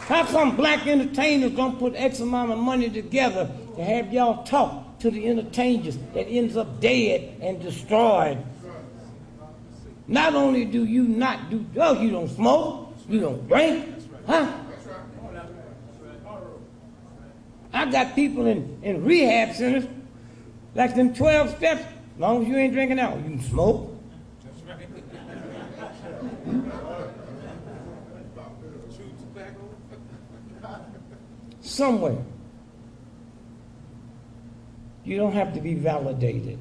How come black entertainers don't put X amount of money together to have y'all talk to the entertainers that ends up dead and destroyed? Not only do you not do drugs, you don't smoke, you don't drink, huh? I got people in rehab centers, like them 12 steps, as long as you ain't drinking out, you can smoke. Somewhere, you don't have to be validated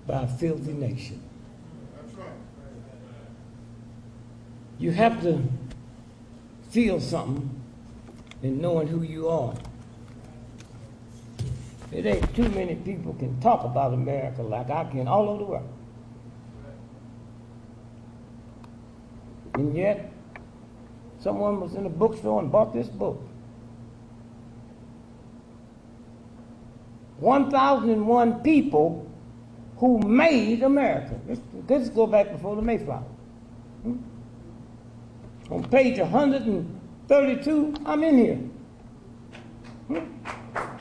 by a filthy nation. You have to feel something in knowing who you are. It ain't too many people can talk about America like I can all over the world. And yet, someone was in a bookstore and bought this book. 1,001 people who made America. Let's go back before the Mayflower. On page 132, I'm in here.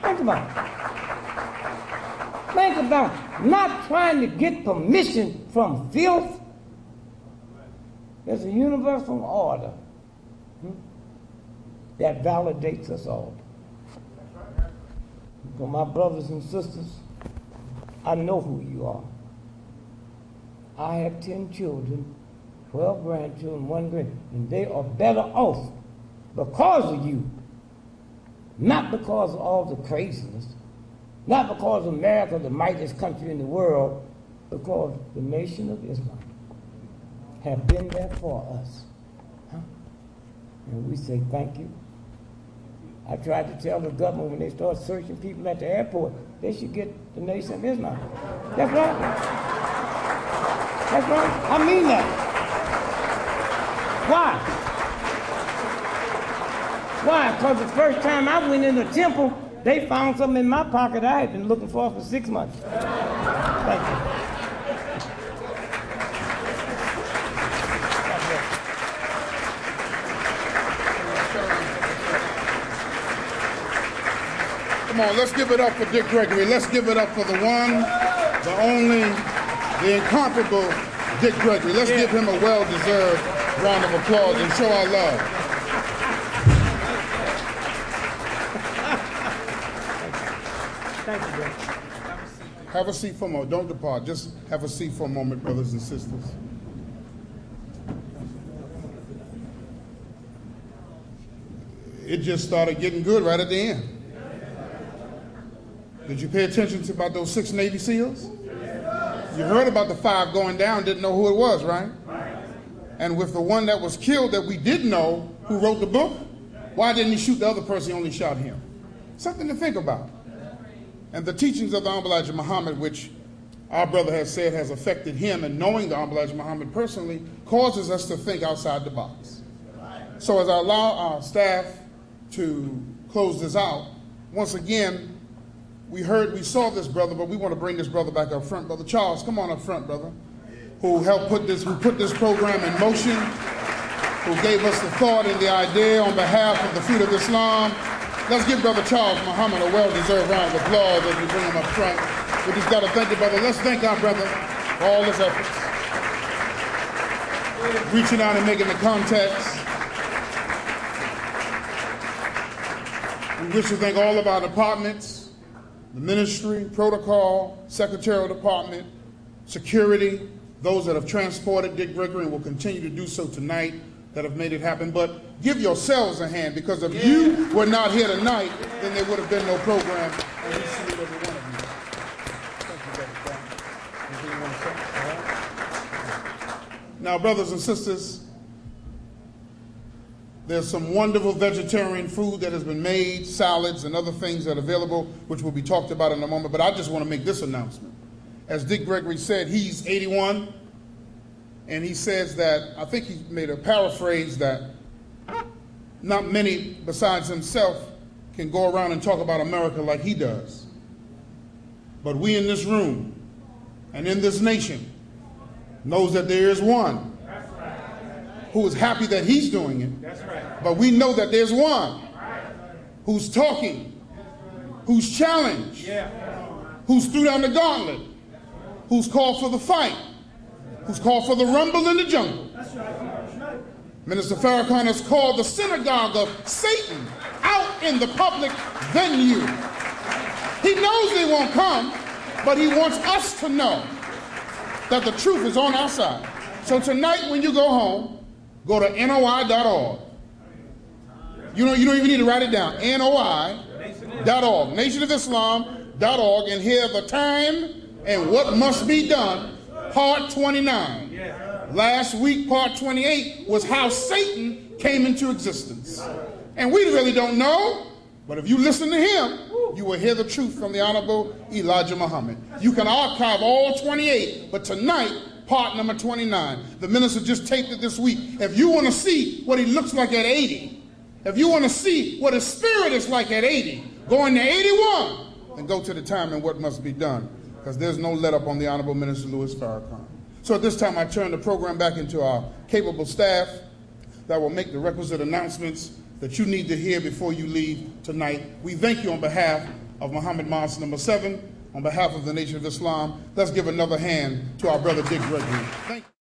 Think about it. Think about not trying to get permission from filth. There's a universal order that validates us all. For my brothers and sisters, I know who you are. I have 10 children, 12 grandchildren, 1 grand, and they are better off because of you. Not because of all the craziness, not because America, the mightiest country in the world, because the Nation of Islam have been there for us. And we say thank you. I tried to tell the government when they start searching people at the airport, they should get the Nation of Islam. That's right. That's right. I mean that. Why? Why? Because the first time I went in the temple, they found something in my pocket I had been looking for 6 months. Thank you. Come on, let's give it up for Dick Gregory. Let's give it up for the one, the only, the incomparable Dick Gregory. Let's give him a well-deserved round of applause and show our love. Thank you, Greg. Have a seat for a moment. Don't depart. Just have a seat for a moment, brothers and sisters. It just started getting good right at the end. Did you pay attention to about those 6 Navy SEALs? You heard about the 5 going down, didn't know who it was, right? And with the one that was killed that we did know who wrote the book, why didn't he shoot the other person? He only shot him. Something to think about. And the teachings of the Honorable Elijah Muhammad, which our brother has said has affected him, and knowing the Honorable Elijah Muhammad personally, causes us to think outside the box. So as I allow our staff to close this out, once again, we saw this brother, but we want to bring this brother back up front. Brother Charles, come on up front, brother, who put this program in motion, who gave us the thought and the idea on behalf of the Fruit of Islam. Let's give Brother Charles Muhammad a well-deserved round of applause as we bring him up front. We just got to thank you, brother. Let's thank our brother for all his efforts. Reaching out and making the contacts. We wish to thank all of our departments, the ministry, protocol, secretarial department, security, those that have transported Dick Gregory and will continue to do so tonight, that have made it happen. But give yourselves a hand, because if you were not here tonight, then there would have been no program. And we salute every one of you. Thank you, Brother Frank. Anything you want to say? Now, brothers and sisters, there's some wonderful vegetarian food that has been made, salads and other things that are available, which will be talked about in a moment. But I just want to make this announcement. As Dick Gregory said, he's 81. And he says that, I think he made a paraphrase, that not many besides himself can go around and talk about America like he does. But we in this room and in this nation knows that there is one who is happy that he's doing it. But we know that there's one who's talking, who's challenged, who's threw down the gauntlet, who's called for the fight, who's called for the rumble in the jungle. Minister Farrakhan has called the synagogue of Satan out in the public venue. He knows they won't come, but he wants us to know that the truth is on our side. So tonight when you go home, go to NOI.org. You don't even need to write it down. NOI.org, nationofislam.org, and hear the time and what must be done. Part 29. Last week, part 28 was how Satan came into existence. And we really don't know, but if you listen to him, you will hear the truth from the Honorable Elijah Muhammad. You can archive all 28, but tonight, part number 29. The minister just taped it this week. If you want to see what he looks like at 80, if you want to see what his spirit is like at 80, go into 81 and go to the time and what must be done. Because there's no let up on the Honorable Minister Louis Farrakhan. So at this time, I turn the program back into our capable staff that will make the requisite announcements that you need to hear before you leave tonight. We thank you on behalf of Muhammad Mosque number 7, on behalf of the Nation of Islam. Let's give another hand to our brother Dick Gregory. Thank you.